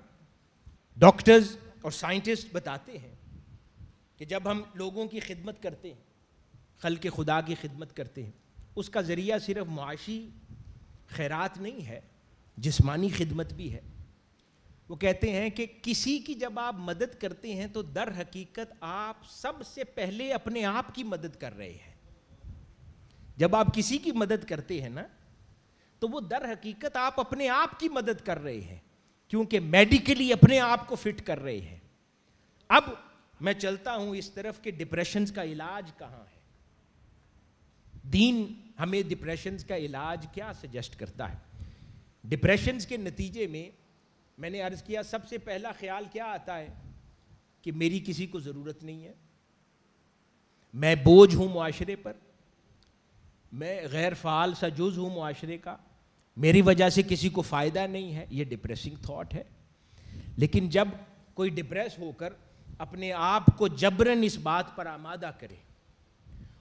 ڈاکٹرز اور سائنٹسٹ بتاتے ہیں کہ جب ہم لوگوں کی خدمت کرتے ہیں، خلق خدا کی خدمت کرتے ہیں، اس کا ذریعہ صرف معاشی خیرات نہیں ہے، جسمانی خدمت بھی ہے۔ وہ کہتے ہیں کہ کسی کی جب آپ مدد کرتے ہیں تو در حقیقت آپ سب سے پہلے اپنے آپ کی مدد کر رہے ہیں۔ جب آپ کسی کی مدد کرتے ہیں نا، تو وہ در حقیقت آپ اپنے آپ کی مدد کر رہے ہیں، کیونکہ میڈیکلی اپنے آپ کو فٹ کر رہے ہیں۔ اب میں چلتا ہوں اس طرف کہ ڈپریشنز کا علاج کہاں ہے، دین ہمیں ڈپریشنز کا علاج کیا سجیسٹ کرتا ہے۔ ڈپریشنز کے نتیجے میں نے عرض کیا سب سے پہلا خیال کیا آتا ہے کہ میری کسی کو ضرورت نہیں ہے، میں بوجھ ہوں معاشرے پر، میں غیر فعال سا جز ہوں معاشرے کا، میری وجہ سے کسی کو فائدہ نہیں ہے۔ یہ ڈپریسنگ تھاٹ ہے۔ لیکن جب کوئی ڈپریس ہو کر اپنے آپ کو جبراً اس بات پر آمادہ کرے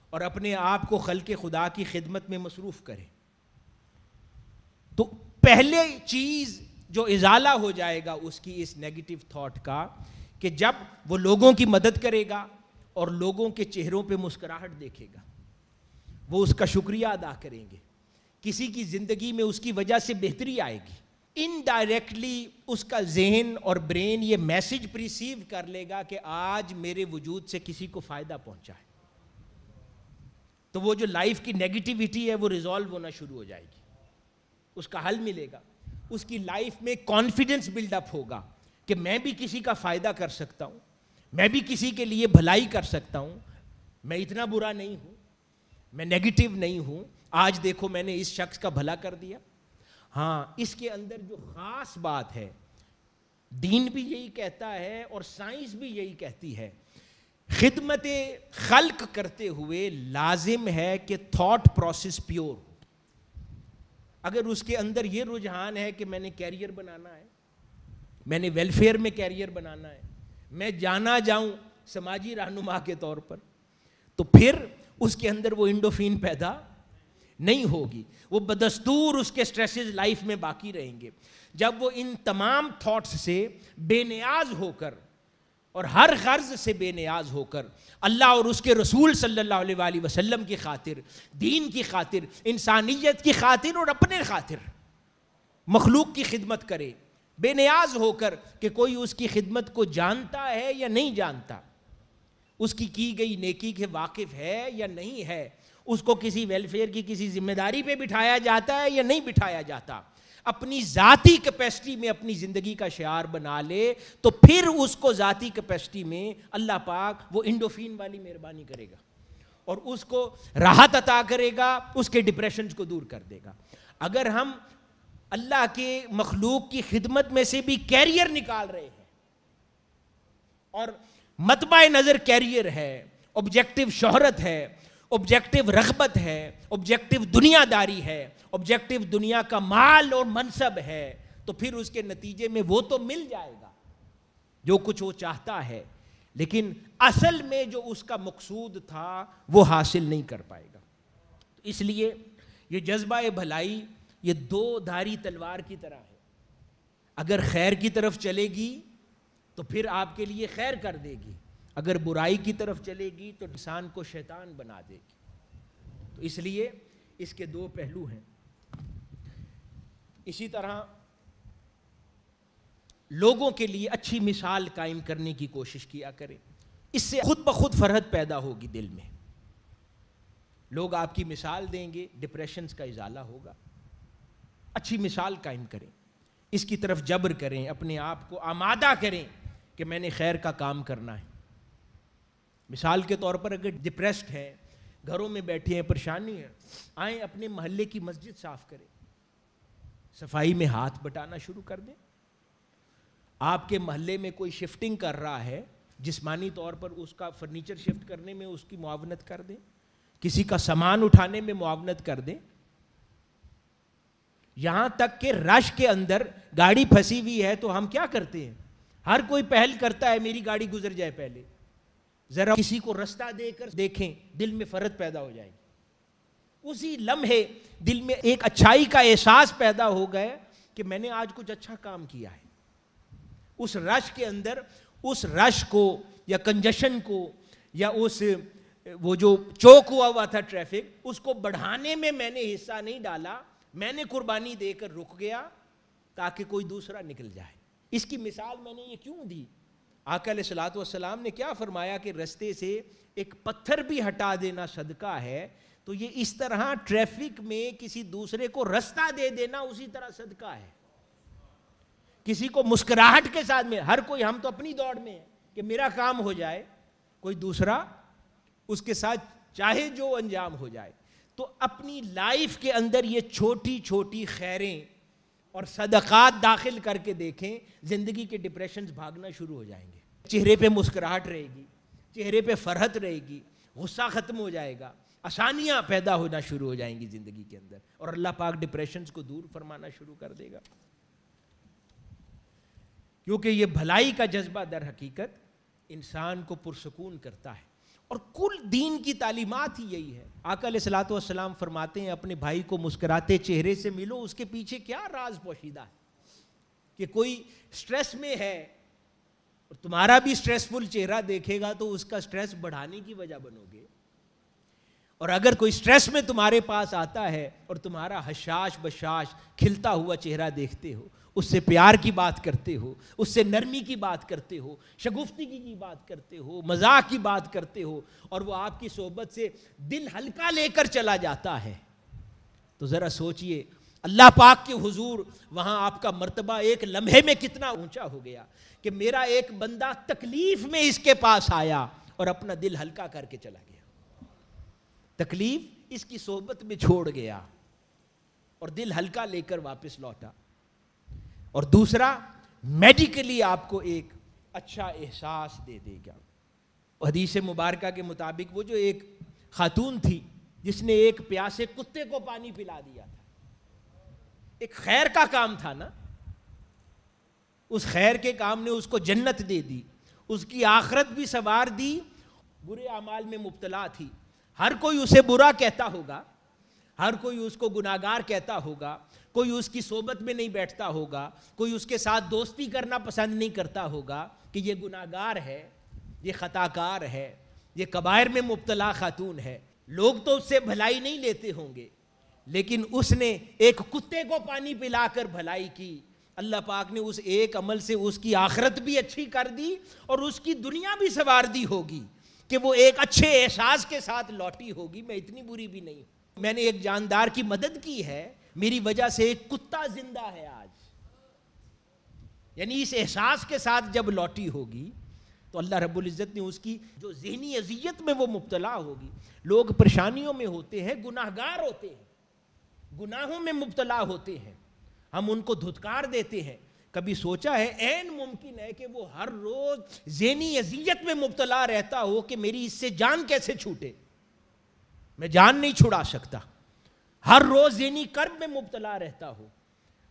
اور اپنے آپ کو خلق خدا کی خدمت میں مصروف کرے، تو پہلے چیز جو ازالہ ہو جائے گا اس کی اس نیگیٹو تھاٹ کا، کہ جب وہ لوگوں کی مدد کرے گا اور لوگوں کے چہروں پہ مسکراہٹ دیکھے گا، وہ اس کا شکریہ ادا کریں گے، کسی کی زندگی میں اس کی وجہ سے بہتری آئے گی، انڈائریکٹلی اس کا ذہن اور برین یہ میسج پریسیو کر لے گا کہ آج میرے وجود سے کسی کو فائدہ پہنچا ہے، تو وہ جو لائف کی نیگیٹیوٹی ہے وہ ریزالو ہونا شروع ہو جائے گی، اس کا حل ملے گا، اس کی لائف میں کانفیڈنس بلڈ اپ ہوگا کہ میں بھی کسی کا فائدہ کر سکتا ہوں، میں بھی کسی کے لیے بھلائی کر سکتا ہوں، میں اتنا برا نہیں ہوں، میں نیگیٹو نہیں ہوں، آج دیکھو میں نے اس شخص کا بھلا کر دیا۔ ہاں، اس کے اندر جو خاص بات ہے، دین بھی یہی کہتا ہے اور سائنس بھی یہی کہتی ہے، خدمت خلق کرتے ہوئے لازم ہے کہ تھاٹ پروسیس پیور ہو۔ اگر اس کے اندر یہ رجحان ہے کہ میں نے کیریئر بنانا ہے، میں نے ویلفیئر میں کیریئر بنانا ہے، میں جانا جاؤں سماجی رہنما کے طور پر، تو پھر اس کے اندر وہ انڈوفین پیدا نہیں ہوگی، وہ بدستور اس کے سٹریسز لائف میں باقی رہیں گے۔ جب وہ ان تمام تھاٹس سے بے نیاز ہو کر اور ہر غرض سے بے نیاز ہو کر اللہ اور اس کے رسول صلی اللہ علیہ وآلہ وسلم کی خاطر، دین کی خاطر، انسانیت کی خاطر اور اپنے خاطر مخلوق کی خدمت کرے، بے نیاز ہو کر کہ کوئی اس کی خدمت کو جانتا ہے یا نہیں جانتا، اس کی گئی نیکی کے واقف ہے یا نہیں ہے، اس کو کسی ویلفیئر کی کسی ذمہ داری پہ بٹھایا جاتا ہے یا نہیں بٹھایا جاتا، اپنی ذاتی کیپیسٹی میں اپنی زندگی کا شعار بنا لے تو پھر اس کو ذاتی کیپیسٹی میں اللہ پاک وہ انڈوفین والی مہربانی کرے گا اور اس کو راحت عطا کرے گا، اس کے ڈپریشنز کو دور کر دے گا۔ اگر ہم اللہ کے مخلوق کی خدمت میں سے بھی کیریئر نکال رہے ہیں اور مطمع نظر کیریئر ہے، آبجیکٹو شہرت ہے، آبجیکٹو رغبت ہے، آبجیکٹو دنیا داری ہے، آبجیکٹو دنیا کا مال اور منصب ہے، تو پھر اس کے نتیجے میں وہ تو مل جائے گا جو کچھ وہ چاہتا ہے، لیکن اصل میں جو اس کا مقصود تھا وہ حاصل نہیں کر پائے گا۔ اس لیے یہ جذبہ بھلائی یہ دو دھاری تلوار کی طرح ہے، اگر خیر کی طرف چلے گی تو پھر آپ کے لیے خیر کر دے گی، اگر برائی کی طرف چلے گی تو انسان کو شیطان بنا دے گی۔ تو اس لیے اس کے دو پہلو ہیں۔ اسی طرح لوگوں کے لیے اچھی مثال قائم کرنے کی کوشش کیا کریں، اس سے خود بخود فرحت پیدا ہوگی دل میں، لوگ آپ کی مثال دیں گے، ڈپریشنز کا ازالہ ہوگا۔ اچھی مثال قائم کریں، اس کی طرف جبر کریں، اپنے آپ کو آمادہ کریں کہ میں نے خیر کا کام کرنا ہے۔ مثال کے طور پر اگر ڈپریسڈ ہیں، گھروں میں بیٹھے ہیں، پریشانی ہے، آئیں اپنے محلے کی مسجد صاف کریں، صفائی میں ہاتھ بٹانا شروع کر دیں۔ آپ کے محلے میں کوئی شفٹنگ کر رہا ہے، جسمانی طور پر اس کا فرنیچر شفٹ کرنے میں اس کی معاونت کر دیں، کسی کا سامان اٹھانے میں معاونت کر دیں۔ یہاں تک کہ رش کے اندر گاڑی پھنسی ہوئی ہے تو ہم کیا کرتے ہیں؟ ہر کوئی پہل کرتا ہے میری گاڑی گزر جائے، پہلے ذرا کسی کو رستہ دے کر دیکھیں، دل میں فرحت پیدا ہو جائے گی۔ اسی لمحے دل میں ایک اچھائی کا احساس پیدا ہو گئے کہ میں نے آج کچھ اچھا کام کیا ہے۔ اس رش کے اندر اس رش کو یا کنجشن کو یا اس وہ جو چوک ہوا تھا ٹریفک، اس کو بڑھانے میں میں نے حصہ نہیں ڈالا، میں نے قربانی دے کر رک گیا تاکہ کوئی دوسرا نکل جائے۔ اس کی مثال میں نے یہ کیوں دی؟ آقا علیہ الصلوۃ والسلام نے کیا فرمایا کہ رستے سے ایک پتھر بھی ہٹا دینا صدقہ ہے، تو یہ اس طرح ٹریفک میں کسی دوسرے کو رستہ دے دینا اسی طرح صدقہ ہے۔ کسی کو مسکراہٹ کے ساتھ میں، ہر کوئی ہم تو اپنی دوڑ میں ہیں کہ میرا کام ہو جائے، کوئی دوسرا اس کے ساتھ چاہے جو انجام ہو جائے۔ تو اپنی لائف کے اندر یہ چھوٹی چھوٹی خیریں اور صدقات داخل کر کے دیکھیں، زندگی کے ڈپریشنز بھاگنا شروع ہو جائیں گے، چہرے پہ مسکراہٹ رہے گی، چہرے پہ فرحت رہے گی، غصہ ختم ہو جائے گا، آسانیاں پیدا ہونا شروع ہو جائیں گی زندگی کے اندر، اور اللہ پاک ڈپریشنز کو دور فرمانا شروع کر دے گا۔ کیونکہ یہ بھلائی کا جذبہ در حقیقت انسان کو پرسکون کرتا ہے، اور کل دین کی تعلیمات ہی یہی ہے۔ آقا علیہ الصلوۃ والسلام فرماتے ہیں اپنے بھائی کو مسکراتے چہرے سے ملو، اس کے پیچھے کیا راز پوشیدہ ہے کہ کوئی سٹریس میں ہے اور تمہارا بھی سٹریسفل چہرہ دیکھے گا تو اس کا سٹریس بڑھانے کی وجہ بنو گے، اور اگر کوئی سٹریس میں تمہارے پاس آتا ہے اور تمہارا حشاش بشاش کھلتا ہوا چہرہ دیکھتے ہو، اس سے پیار کی بات کرتے ہو، اس سے نرمی کی بات کرتے ہو، شگفتگی کی بات کرتے ہو، مزاح کی بات کرتے ہو، اور وہ آپ کی صحبت سے دل ہلکا لے کر چلا جاتا ہے، تو ذرا سوچئے اللہ پاک کے حضور وہاں آپ کا مرتبہ ایک لمحے میں کتنا اونچا ہو گیا کہ میرا ایک بندہ تکلیف میں اس کے پاس آیا اور اپنا دل ہلکا کر کے چلا گیا، تکلیف اس کی صحبت میں چھوڑ گیا اور دل ہلکا لے کر واپس لوٹا۔ اور دوسرا میڈیکلی آپ کو ایک اچھا احساس دے دے گا۔ حدیث مبارکہ کے مطابق وہ جو ایک خاتون تھی جس نے ایک پیاسے کتے کو پانی پلا دیا تھا، ایک خیر کا کام تھا نا، اس خیر کے کام نے اس کو جنت دے دی، اس کی آخرت بھی سنوار دی۔ برے اعمال میں مبتلا تھی، ہر کوئی اسے برا کہتا ہوگا، ہر کوئی اس کو گناہگار کہتا ہوگا، کوئی اس کی صحبت میں نہیں بیٹھتا ہوگا، کوئی اس کے ساتھ دوستی کرنا پسند نہیں کرتا ہوگا کہ یہ گناہگار ہے، یہ خطاکار ہے، یہ کبائر میں مبتلا خاتون ہے۔ لوگ تو اس سے بھلائی نہیں لیتے ہوں گے، لیکن اس نے ایک کتے کو پانی پلا کر بھلائی کی۔ اللہ پاک نے اس ایک عمل سے اس کی آخرت بھی اچھی کر دی اور اس کی دنیا بھی سنوار دی ہوگی کہ وہ ایک اچھے احساس کے ساتھ لوٹی ہوگی، میں اتنی بری بھی نہیں ہوں، میں نے ایک جاندار کی مدد کی ہے، میری وجہ سے ایک کتا زندہ ہے آج. یعنی اس احساس کے ساتھ جب لوٹی ہوگی تو اللہ رب العزت نے اس کی جو ذہنی اذیت میں وہ مبتلا ہوگی. لوگ پریشانیوں میں ہوتے ہیں, گناہگار ہوتے ہیں, گناہوں میں مبتلا ہوتے ہیں, ہم ان کو دھتکار دیتے ہیں. کبھی سوچا ہے عین ممکن ہے کہ وہ ہر روز ذہنی اذیت میں مبتلا رہتا ہو کہ میری اس سے جان کیسے چھوٹے, میں جان نہیں چھڑا سکتا, ہر روز ذہنی کرب میں مبتلا رہتا ہو.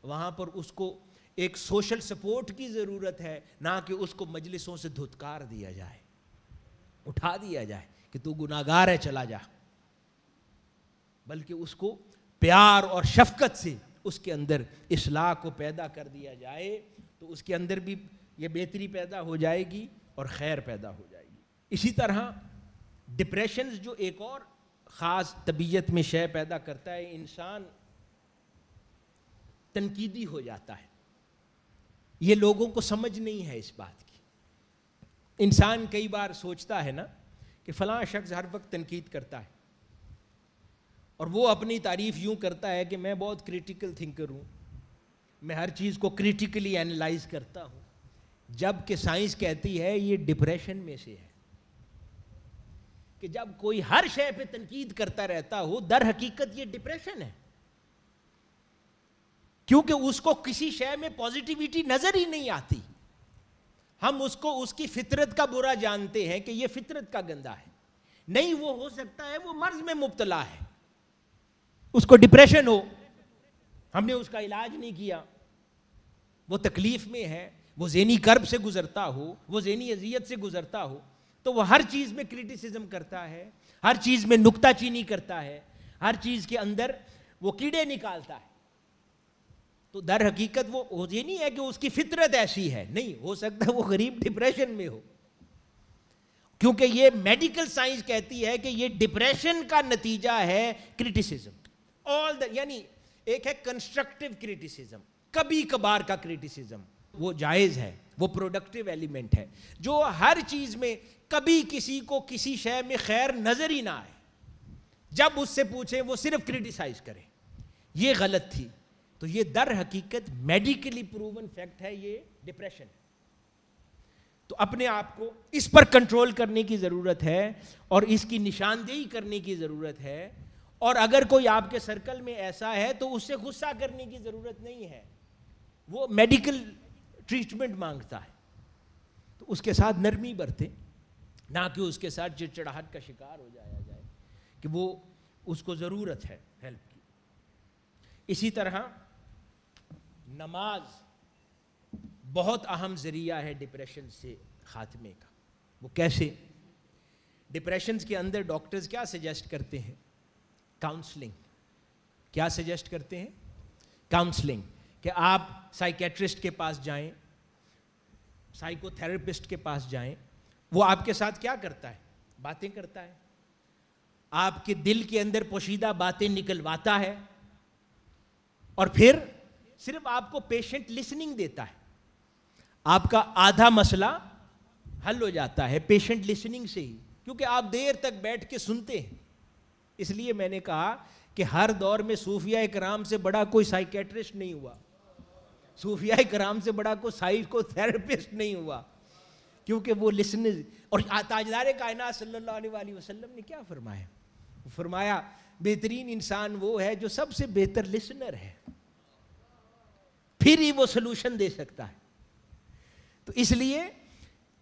وہاں پر اس کو ایک سوشل سپورٹ کی ضرورت ہے, نہ کہ اس کو مجلسوں سے دھتکار دیا جائے, اٹھا دیا جائے کہ تو گناہگار ہے چلا جا, بلکہ اس کو پیار اور شفقت سے اس کے اندر اصلاح کو پیدا کر دیا جائے تو اس کے اندر بھی یہ بہتری پیدا ہو جائے گی اور خیر پیدا ہو جائے گی. اسی طرح ڈپریشنز جو ایک اور خاص طبیعت میں شے پیدا کرتا ہے, انسان تنقیدی ہو جاتا ہے. یہ لوگوں کو سمجھ نہیں ہے اس بات کی. انسان کئی بار سوچتا ہے نا کہ فلاں شخص ہر وقت تنقید کرتا ہے, اور وہ اپنی تعریف یوں کرتا ہے کہ میں بہت کریٹیکل تھنکر ہوں, میں ہر چیز کو کریٹیکلی اینالائز کرتا ہوں, جبکہ سائنس کہتی ہے یہ ڈپریشن میں سے ہے کہ جب کوئی ہر شے پہ تنقید کرتا رہتا ہو, در حقیقت یہ ڈپریشن ہے, کیونکہ اس کو کسی شے میں پازیٹیویٹی نظر ہی نہیں آتی. ہم اس کو اس کی فطرت کا برا جانتے ہیں کہ یہ فطرت کا گندا ہے. نہیں, وہ ہو سکتا ہے وہ مرض میں مبتلا ہے, اس کو ڈپریشن ہو, ہم نے اس کا علاج نہیں کیا, وہ تکلیف میں ہے, وہ ذہنی کرب سے گزرتا ہو, وہ ذہنی اذیت سے گزرتا ہو, تو وہ ہر چیز میں کرٹیسزم کرتا ہے, ہر چیز میں نکتہ چینی کرتا ہے, ہر چیز کے اندر وہ کیڑے نکالتا ہے. تو در حقیقت وہ یہ نہیں ہے کہ اس کی فطرت ایسی ہے, نہیں, ہو سکتا ہے وہ غریب ڈپریشن میں ہو, کیونکہ یہ میڈیکل سائنس کہتی ہے کہ یہ ڈپریشن کا نتیجہ ہے کرٹیسزم. یعنی ایک ہے کنسٹرکٹیو کرٹیسزم, کبھی کبھار کا کرٹیسزم, وہ جائز ہے, وہ پروڈکٹیو ایلیمنٹ ہے. جو ہر چیز میں کبھی کسی کو کسی شے میں خیر نظر ہی نہ آئے, جب اس سے پوچھیں وہ صرف کرٹیسائز کرے, یہ غلط تھی. تو یہ در حقیقت میڈیکلی پروون فیکٹ ہے, یہ ڈپریشن ہے. تو اپنے آپ کو اس پر کنٹرول کرنے کی ضرورت ہے اور اس کی نشاندہی کرنے کی ضرورت ہے. اور اگر کوئی آپ کے سرکل میں ایسا ہے تو اس سے غصہ کرنے کی ضرورت نہیں ہے, وہ میڈیکل ٹریٹمنٹ مانگتا ہے, تو اس کے ساتھ نرمی برتے, نہ کہ اس کے ساتھ چڑچڑاہٹ کا شکار ہو جایا جائے کہ وہ اس کو ضرورت ہے ہیلپ کی. اسی طرح نماز بہت اہم ذریعہ ہے ڈپریشن سے خاتمے کا. وہ کیسے؟ ڈپریشنز کے اندر ڈاکٹرز کیا سجیسٹ کرتے ہیں؟ کاؤنسلنگ. کیا سجیسٹ کرتے ہیں؟ کاؤنسلنگ, کہ آپ سائیکیٹرسٹ کے پاس جائیں, سائیکو تھراپسٹ کے پاس جائیں. وہ آپ کے ساتھ کیا کرتا ہے؟ باتیں کرتا ہے, آپ کے دل کے اندر پوشیدہ باتیں نکلواتا ہے, اور پھر صرف آپ کو پیشنٹ لسننگ دیتا ہے. آپ کا آدھا مسئلہ حل ہو جاتا ہے پیشنٹ لسننگ سے ہی, کیونکہ آپ دیر تک بیٹھ کے سنتے ہیں. اس لیے میں نے کہا کہ ہر دور میں صوفیاء کرام سے بڑا کوئی سائیکیٹرسٹ نہیں ہوا, صوفیاء کرام سے بڑا کوئی سائیکو تھراپسٹ نہیں ہوا, کیونکہ وہ لسنر. اور تاجدار کائنات صلی اللہ علیہ وسلم نے کیا فرمایا؟ فرمایا بہترین انسان وہ ہے جو سب سے بہتر لسنر ہے, پھر ہی وہ سلوشن دے سکتا ہے. تو اس لیے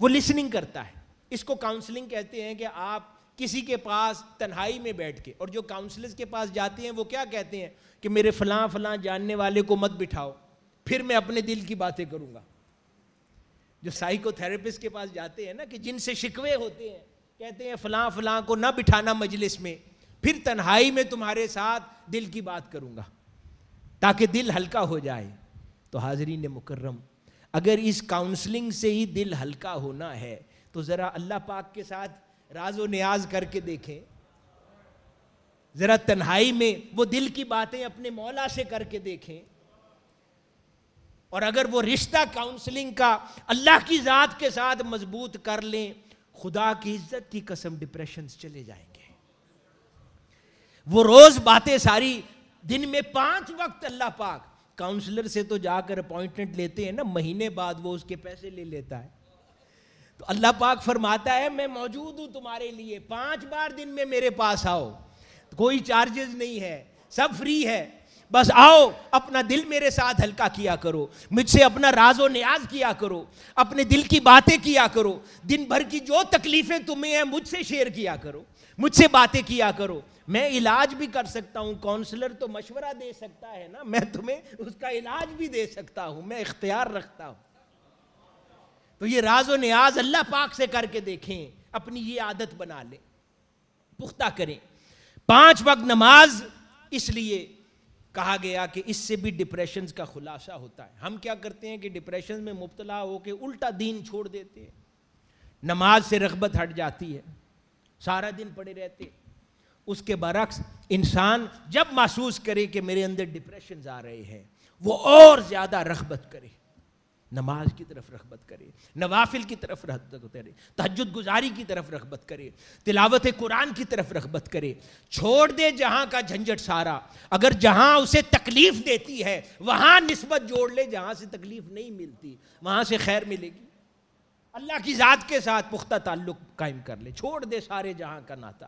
وہ لسننگ کرتا ہے. اس کو کاؤنسلنگ کہتے ہیں کہ آپ کسی کے پاس تنہائی میں بیٹھ کے, اور جو کاؤنسلرز کے پاس جاتے ہیں وہ کیا کہتے ہیں کہ میرے فلاں فلاں جاننے والے کو مت بٹھاؤ, پھر میں اپنے دل کی باتیں کروں گا. جو سائیکو تھراپسٹ کے پاس جاتے ہیں نا, کہ جن سے شکوے ہوتے ہیں, کہتے ہیں فلاں فلاں کو نہ بٹھانا مجلس میں, پھر تنہائی میں تمہارے ساتھ دل کی بات کروں گا تاکہ دل ہلکا ہو جائے. تو حاضرین مکرم, اگر اس کاؤنسلنگ سے ہی دل ہلکا ہونا ہے تو ذرا اللہ پاک کے ساتھ راز و نیاز کر کے دیکھیں, ذرا تنہائی میں وہ دل کی باتیں اپنے مولا سے کر کے دیکھیں. اور اگر وہ رشتہ کاؤنسلنگ کا اللہ کی ذات کے ساتھ مضبوط کر لیں, خدا کی عزت کی قسم ڈپریشن چلے جائیں گے. وہ روز باتیں ساری دن میں 5 وقت اللہ پاک، کاؤنسلر سے تو جا کر اپوائنٹمنٹ لیتے ہیں نا، مہینے بعد وہ اس کے پیسے لے لیتا ہے، تو اللہ پاک فرماتا ہے میں موجود ہوں تمہارے لیے، 5 بار دن میں میرے پاس آؤ، کوئی چارجز نہیں ہے، سب فری ہے، بس آؤ اپنا دل میرے ساتھ ہلکا کیا کرو، مجھ سے اپنا راز و نیاز کیا کرو، اپنے دل کی باتیں کیا کرو، دن بھر کی جو تکلیفیں تمہیں ہیں مجھ سے شیئر کیا کرو، مجھ سے باتیں کیا کرو، میں علاج بھی کر سکتا ہوں، کاؤنسلر تو مشورہ دے سکتا ہے نا، میں تمہیں اس کا علاج بھی دے سکتا ہوں، میں اختیار رکھتا ہوں۔ تو یہ راز و نیاز اللہ پاک سے کر کے دیکھیں، اپنی یہ عادت بنا لیں، پختہ کریں۔ 5 وقت نماز اس لیے کہا گیا کہ اس سے بھی ڈپریشنز کا خلاصہ ہوتا ہے۔ ہم کیا کرتے ہیں کہ ڈپریشن میں مبتلا ہو کے الٹا دین چھوڑ دیتے ہیں، نماز سے رغبت ہٹ جاتی ہے، سارا دن پڑے رہتے ہیں۔ اس کے برعکس انسان جب محسوس کرے کہ میرے اندر ڈپریشنز آ رہے ہیں، وہ اور زیادہ رغبت کرے، نماز کی طرف رغبت کرے، نوافل کی طرف رغبت کرے، تہجد گزاری کی طرف رغبت کرے، تلاوت قرآن کی طرف رغبت کرے، چھوڑ دے جہاں کا جھنجھٹ سارا، اگر جہاں اسے تکلیف دیتی ہے وہاں نسبت جوڑ لے، جہاں سے تکلیف نہیں ملتی وہاں سے خیر ملے گی، اللہ کی ذات کے ساتھ پختہ تعلق قائم کر لے، چھوڑ دے سارے جہاں کا ناتا،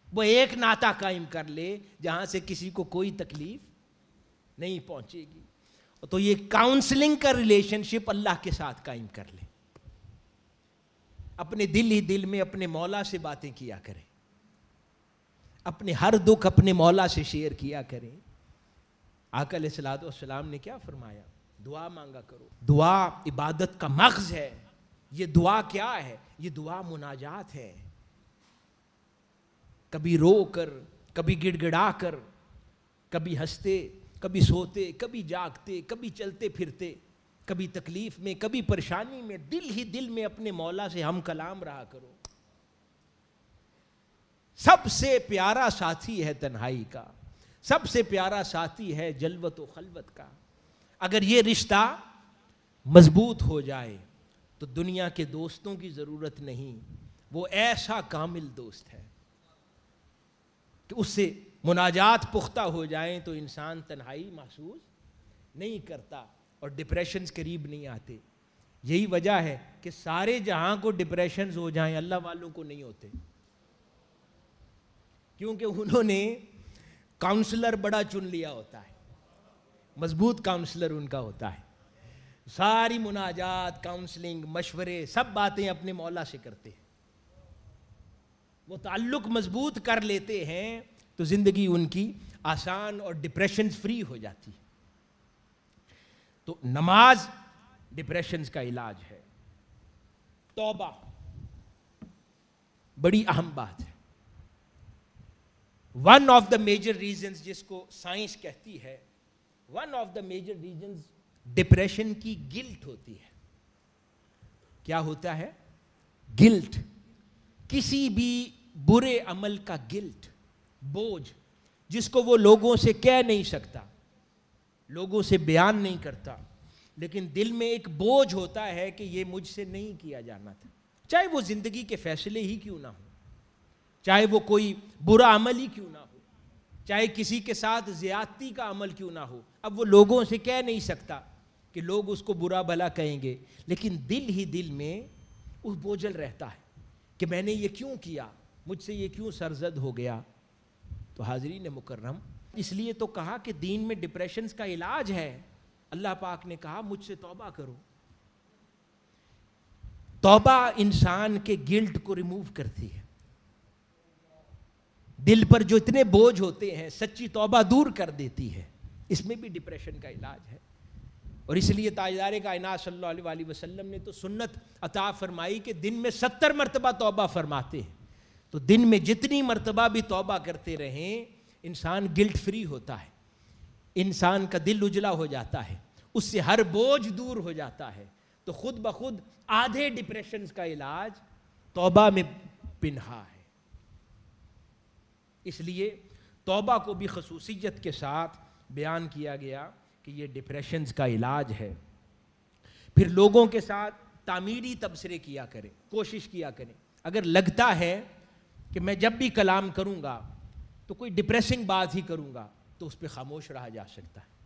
وہ ایک ناتا قائم کر لے جہاں سے کسی کو کوئی تکلیف نہیں پہنچے گی۔ تو یہ کاؤنسلنگ کا ریلیشن شپ اللہ کے ساتھ قائم کر لیں، اپنے دل ہی دل میں اپنے مولا سے باتیں کیا کریں، اپنے ہر دکھ اپنے مولا سے شیئر کیا کریں۔ آقا علیہ الصلوۃ والسلام نے کیا فرمایا؟ دعا مانگا کرو، دعا عبادت کا مغز ہے۔ یہ دعا کیا ہے؟ یہ دعا مناجات ہے، کبھی رو کر، کبھی گڑ گڑا کر، کبھی ہنستے، کبھی سوتے، کبھی جاگتے، کبھی چلتے پھرتے، کبھی تکلیف میں، کبھی پریشانی میں، دل ہی دل میں اپنے مولا سے ہم کلام رہا کرو۔ سب سے پیارا ساتھی ہے تنہائی کا، سب سے پیارا ساتھی ہے جلوت و خلوت کا۔ اگر یہ رشتہ مضبوط ہو جائے تو دنیا کے دوستوں کی ضرورت نہیں، وہ ایسا کامل دوست ہے کہ اس سے مناجات پختہ ہو جائیں تو انسان تنہائی محسوس نہیں کرتا اور ڈپریشنز قریب نہیں آتے۔ یہی وجہ ہے کہ سارے جہاں کو ڈپریشنز ہو جائیں، اللہ والوں کو نہیں ہوتے، کیونکہ انہوں نے کاؤنسلر بڑا چن لیا ہوتا ہے، مضبوط کاؤنسلر ان کا ہوتا ہے، ساری مناجات، کاؤنسلنگ، مشورے، سب باتیں اپنے مولا سے کرتے ہیں۔ وہ تعلق مضبوط کر لیتے ہیں تو زندگی ان کی آسان اور ڈپریشنز فری ہو جاتی ہے۔ تو نماز ڈپریشنز کا علاج ہے۔ توبہ بڑی اہم بات ہے۔ One of the major reasons, جس کو سائنس کہتی ہے، one of the major reasons depression کی گلٹ ہوتی ہے۔ کیا ہوتا ہے؟ گلٹ، کسی بھی برے عمل کا گلٹ، بوجھ، جس کو وہ لوگوں سے کہہ نہیں سکتا، لوگوں سے بیان نہیں کرتا، لیکن دل میں ایک بوجھ ہوتا ہے کہ یہ مجھ سے نہیں کیا جانا تھا، چاہے وہ زندگی کے فیصلے ہی کیوں نہ ہو، چاہے وہ کوئی برا عمل ہی کیوں نہ ہو، چاہے کسی کے ساتھ زیادتی کا عمل کیوں نہ ہو، اب وہ لوگوں سے کہہ نہیں سکتا کہ لوگ اس کو برا بھلا کہیں گے، لیکن دل ہی دل میں وہ بوجھل رہتا ہے کہ میں نے یہ کیوں کیا، مجھ سے یہ کیوں سرزد ہو گیا۔ تو حاضرین مکرم، اس لیے تو کہا کہ دین میں ڈپریشنز کا علاج ہے۔ اللہ پاک نے کہا مجھ سے توبہ کرو۔ توبہ انسان کے گلٹ کو ریموو کرتی ہے، دل پر جو اتنے بوجھ ہوتے ہیں سچی توبہ دور کر دیتی ہے، اس میں بھی ڈپریشن کا علاج ہے۔ اور اس لیے تاجدار کائنات صلی اللہ علیہ وسلم نے تو سنت عطا فرمائی کہ دن میں 70 مرتبہ توبہ فرماتے ہیں، تو دن میں جتنی مرتبہ بھی توبہ کرتے رہیں انسان گلٹ فری ہوتا ہے، انسان کا دل اجلا ہو جاتا ہے، اس سے ہر بوجھ دور ہو جاتا ہے۔ تو خود بخود آدھے ڈپریشنز کا علاج توبہ میں پنہا ہے۔ اس لیے توبہ کو بھی خصوصیت کے ساتھ بیان کیا گیا کہ یہ ڈپریشنز کا علاج ہے۔ پھر لوگوں کے ساتھ تعمیری تبصرے کیا کریں، کوشش کیا کریں۔ اگر لگتا ہے کہ میں جب بھی کلام کروں گا تو کوئی ڈپریسنگ بات ہی کروں گا، تو اس پہ خاموش رہا جا سکتا ہے،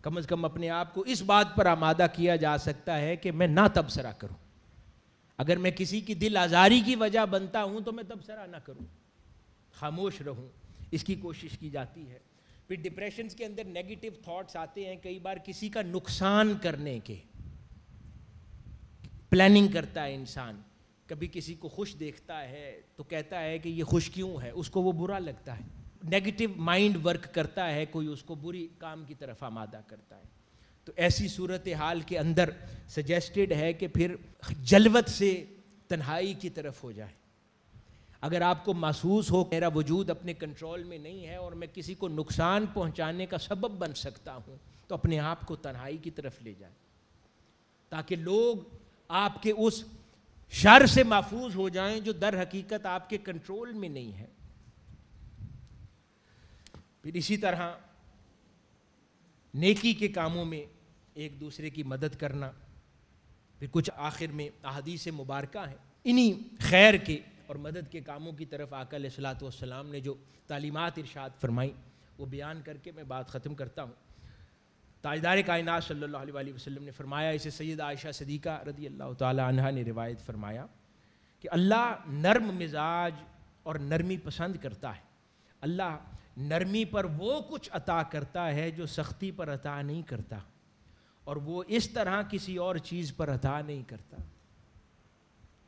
کم از کم اپنے آپ کو اس بات پر آمادہ کیا جا سکتا ہے کہ میں نہ تبصرہ کروں. اگر میں کسی کی دل آزاری کی وجہ بنتا ہوں تو میں تبصرہ نہ کروں، خاموش رہوں، اس کی کوشش کی جاتی ہے. پھر ڈپریشنز کے اندر نیگیٹو تھاٹس آتے ہیں کئی بار کسی کا نقصان کرنے کے، پلاننگ کرتا ہے انسان، کبھی کسی کو خوش دیکھتا ہے تو کہتا ہے کہ یہ خوش کیوں ہے، اس کو وہ برا لگتا ہے، نیگیٹو مائنڈ ورک کرتا ہے، کوئی اس کو بری کام کی طرف آمادہ کرتا ہے. تو ایسی صورتحال کے اندر سجیسٹڈ ہے کہ پھر جلوت سے تنہائی کی طرف ہو جائے. اگر آپ کو محسوس ہو میرا وجود اپنے کنٹرول میں نہیں ہے اور میں کسی کو نقصان پہنچانے کا سبب بن سکتا ہوں، تو اپنے آپ کو تنہائی کی طرف لے جائیں تاکہ لوگ آپ کے اس شر سے محفوظ ہو جائیں جو در حقیقت آپ کے کنٹرول میں نہیں ہے. پھر اسی طرح نیکی کے کاموں میں ایک دوسرے کی مدد کرنا. پھر کچھ آخر میں احادیث مبارکہ ہیں انہی خیر کے اور مدد کے کاموں کی طرف آقا علیہ الصلوۃ والسلام نے جو تعلیمات ارشاد فرمائیں وہ بیان کر کے میں بات ختم کرتا ہوں. تاجدار کائنات صلی اللہ علیہ وآلہ وسلم نے فرمایا، اسے سیدہ عائشہ صدیقہ رضی اللہ تعالی عنہا نے روایت فرمایا کہ اللہ نرم مزاج اور نرمی پسند کرتا ہے. اللہ نرمی پر وہ کچھ عطا کرتا ہے جو سختی پر عطا نہیں کرتا، اور وہ اس طرح کسی اور چیز پر عطا نہیں کرتا.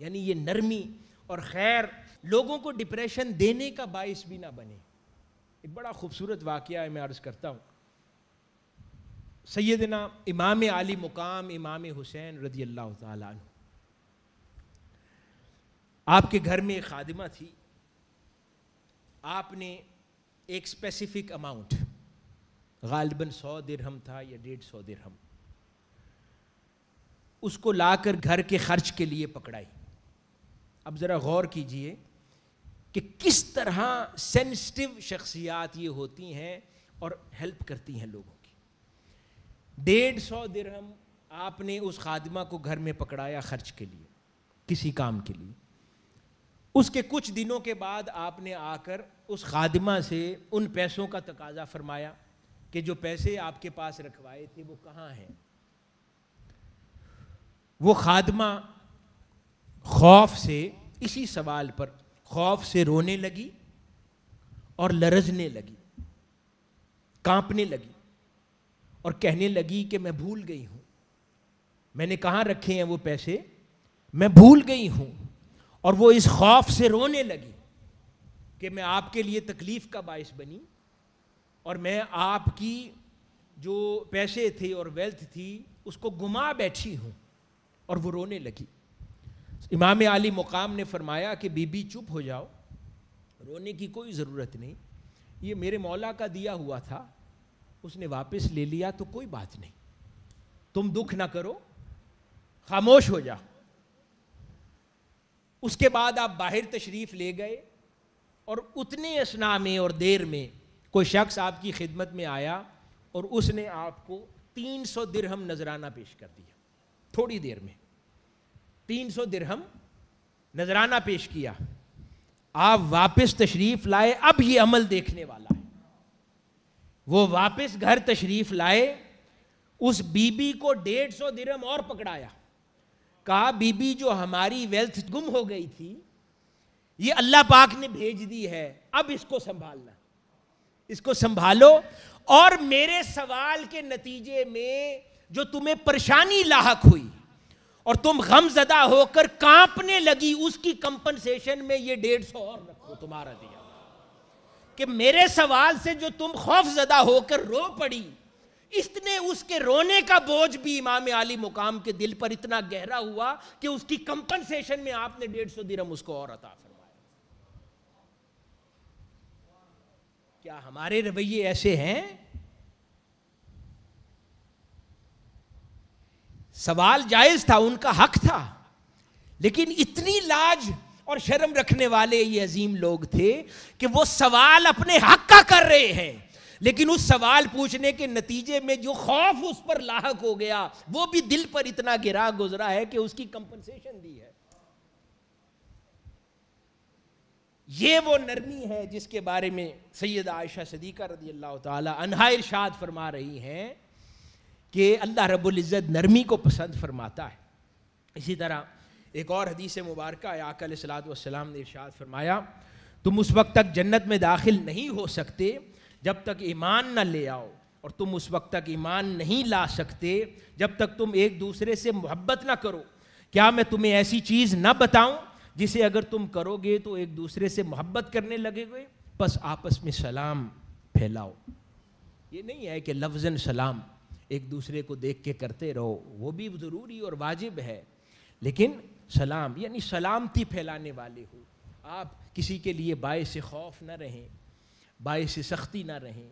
یعنی یہ نرمی اور خیر لوگوں کو ڈپریشن دینے کا باعث بھی نہ بنے. ایک بڑا خوبصورت واقعہ ہے، میں عرض کرتا ہوں. سیدنا امام علی مقام امام حسین رضی اللہ تعالیٰ عنہ، آپ کے گھر میں ایک خادمہ تھی. آپ نے ایک اسپیسیفک اماؤنٹ، غالباً 100 درہم تھا یا 150 درہم، اس کو لا کر گھر کے خرچ کے لیے پکڑائی. اب ذرا غور کیجئے کہ کس طرح سینسٹیو شخصیات یہ ہوتی ہیں اور ہیلپ کرتی ہیں لوگوں کی. 150 درہم آپ نے اس خادمہ کو گھر میں پکڑایا خرچ کے لیے، کسی کام کے لیے. اس کے کچھ دنوں کے بعد آپ نے آ کر اس خادمہ سے ان پیسوں کا تقاضا فرمایا کہ جو پیسے آپ کے پاس رکھوائے تھے وہ کہاں ہیں. وہ خادمہ خوف سے، اسی سوال پر خوف سے رونے لگی اور لرزنے لگی، کانپنے لگی اور کہنے لگی کہ میں بھول گئی ہوں، میں نے کہاں رکھے ہیں وہ پیسے، میں بھول گئی ہوں. اور وہ اس خوف سے رونے لگی کہ میں آپ کے لیے تکلیف کا باعث بنی اور میں آپ کی جو پیسے تھے اور ویلتھ تھی اس کو گما بیٹھی ہوں. اور وہ رونے لگی. امام علی مقام نے فرمایا کہ بی بی چپ ہو جاؤ، رونے کی کوئی ضرورت نہیں، یہ میرے مولا کا دیا ہوا تھا، اس نے واپس لے لیا تو کوئی بات نہیں، تم دکھ نہ کرو، خاموش ہو جاؤ. اس کے بعد آپ باہر تشریف لے گئے اور اتنے اثناء میں اور دیر میں کوئی شخص آپ کی خدمت میں آیا اور اس نے آپ کو 300 درہم نذرانہ پیش کر دیا. تھوڑی دیر میں 300 درہم نذرانہ پیش کیا. آپ واپس تشریف لائے، اب یہ عمل دیکھنے والا ہے. وہ واپس گھر تشریف لائے، اس بی بی کو 150 درہم اور پکڑایا. کہا بی بی جو ہماری ویلتھ گم ہو گئی تھی یہ اللہ پاک نے بھیج دی ہے، اب اس کو سنبھالنا، اس کو سنبھالو، اور میرے سوال کے نتیجے میں جو تمہیں پریشانی لاحق ہوئی اور تم غم زدہ ہو کر کانپنے لگی، اس کی کمپنسیشن میں یہ 150 اور رکھو تمہارا دیا. کہ میرے سوال سے جو تم خوف زدہ ہو کر رو پڑی، اتنے اس کے رونے کا بوجھ بھی امام علی مقام کے دل پر اتنا گہرا ہوا کہ اس کی کمپنسیشن میں آپ نے 150 درہم اس کو اور عطا فرمایا. کیا ہمارے رویے ایسے ہیں؟ سوال جائز تھا، ان کا حق تھا، لیکن اتنی لاج اور شرم رکھنے والے یہ عظیم لوگ تھے کہ وہ سوال اپنے حق کا کر رہے ہیں، لیکن اس سوال پوچھنے کے نتیجے میں جو خوف اس پر لاحق ہو گیا وہ بھی دل پر اتنا گرا گزرا ہے کہ اس کی کمپنسیشن دی ہے. یہ وہ نرمی ہے جس کے بارے میں سیدہ عائشہ صدیقہ رضی اللہ تعالی عنہا ارشاد فرما رہی ہیں کہ اللہ رب العزت نرمی کو پسند فرماتا ہے۔ اسی طرح ایک اور حدیث مبارکہ ہے، آقا علیہ الصلوۃ والسلام نے ارشاد فرمایا تم اس وقت تک جنت میں داخل نہیں ہو سکتے جب تک ایمان نہ لے آؤ، اور تم اس وقت تک ایمان نہیں لا سکتے جب تک تم ایک دوسرے سے محبت نہ کرو۔ کیا میں تمہیں ایسی چیز نہ بتاؤں جسے اگر تم کرو گے تو ایک دوسرے سے محبت کرنے لگے گے؟ بس آپس میں سلام پھیلاؤ۔ یہ نہیں ہے کہ لفظاً سلام ایک دوسرے کو دیکھ کے کرتے رہو، وہ بھی ضروری اور واجب ہے، لیکن سلام یعنی سلامتی پھیلانے والے ہو۔ آپ کسی کے لیے باعث خوف نہ رہیں، باعث سختی نہ رہیں،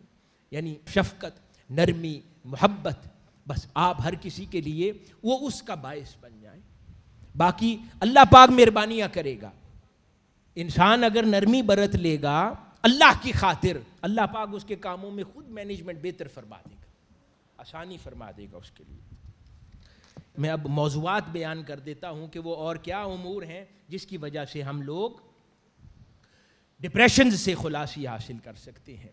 یعنی شفقت، نرمی، محبت، بس آپ ہر کسی کے لیے وہ اس کا باعث بن جائیں۔ باقی اللہ پاک مہربانیاں کرے گا۔ انسان اگر نرمی برت لے گا اللہ کی خاطر، اللہ پاک اس کے کاموں میں خود مینجمنٹ بہتر فرما دے گا، آسانی فرما دے گا اس کے لیے۔ میں اب موضوعات بیان کر دیتا ہوں کہ وہ اور کیا امور ہیں جس کی وجہ سے ہم لوگ ڈپریشن سے خلاصی حاصل کر سکتے ہیں۔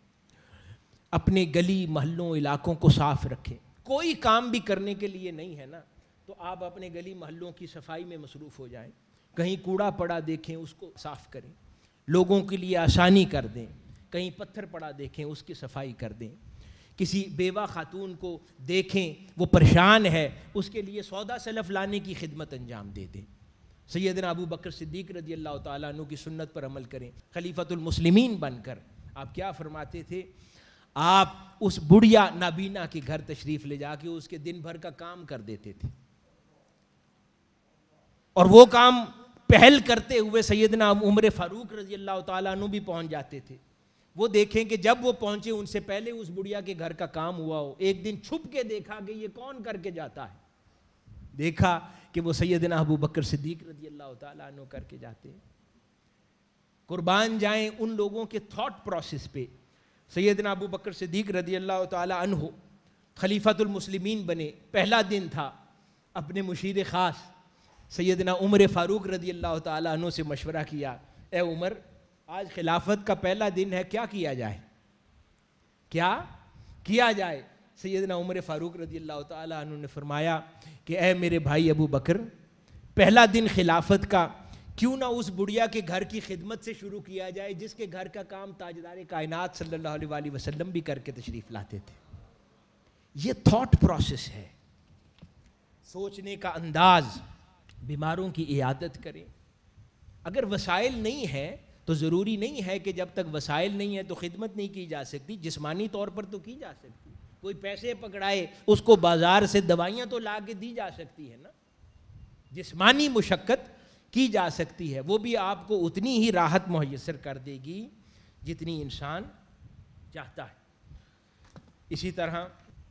اپنے گلی محلوں علاقوں کو صاف رکھیں۔ کوئی کام بھی کرنے کے لیے نہیں ہے نا تو آپ اپنے گلی محلوں کی صفائی میں مصروف ہو جائیں۔ کہیں کوڑا پڑا دیکھیں اس کو صاف کریں، لوگوں کے لیے آسانی کر دیں۔ کہیں پتھر پڑا دیکھیں اس کی صفائی کر دیں۔ کسی بیوہ خاتون کو دیکھیں وہ پریشان ہے، اس کے لیے سودا سلف لانے کی خدمت انجام دے دیں۔ سیدنا ابو بکر صدیق رضی اللہ تعالیٰ عنہ کی سنت پر عمل کریں۔ خلیفۃ المسلمین بن کر آپ کیا فرماتے تھے؟ آپ اس بڑھیا نابینا کے گھر تشریف لے جا کے اس کے دن بھر کا کام کر دیتے تھے، اور وہ کام پہل کرتے ہوئے سیدنا عمر فاروق رضی اللہ تعالیٰ عنہ بھی پہنچ جاتے تھے۔ وہ دیکھیں کہ جب وہ پہنچے ان سے پہلے اس بڑھیا کے گھر کا کام ہوا ہو۔ ایک دن چھپ کے دیکھا کہ یہ کون کر کے جاتا ہے، دیکھا کہ وہ سیدنا ابو بکر صدیق رضی اللہ تعالیٰ عنہ کر کے جاتے ہیں۔ قربان جائیں ان لوگوں کے تھاٹ پروسیس پہ۔ سیدنا ابو بکر صدیق رضی اللہ تعالیٰ عنہ خلیفۃ المسلمین بنے، پہلا دن تھا، اپنے مشیر خاص سیدنا عمر فاروق رضی اللہ تعالیٰ عنہ سے مشورہ کیا، اے عمر آج خلافت کا پہلا دن ہے، کیا کیا جائے؟ کیا کیا جائے؟ سیدنا عمر فاروق رضی اللہ تعالیٰ عنہ نے فرمایا کہ اے میرے بھائی ابو بکر، پہلا دن خلافت کا کیوں نہ اس بڑھیا کے گھر کی خدمت سے شروع کیا جائے جس کے گھر کا کام تاجدار کائنات صلی اللہ علیہ وآلہ وسلم بھی کر کے تشریف لاتے تھے۔ یہ تھاٹ پروسیس ہے، سوچنے کا انداز۔ بیماروں کی عیادت کریں۔ اگر وسائل نہیں ہے تو ضروری نہیں ہے کہ جب تک وسائل نہیں ہے تو خدمت نہیں کی جا سکتی، جسمانی طور پر تو کی جا سکتی۔ کوئی پیسے پکڑائے اس کو بازار سے دوائیاں تو لا کے دی جا سکتی ہے نا، جسمانی مشقت کی جا سکتی ہے، وہ بھی آپ کو اتنی ہی راحت میسر کر دے گی جتنی انسان چاہتا ہے۔ اسی طرح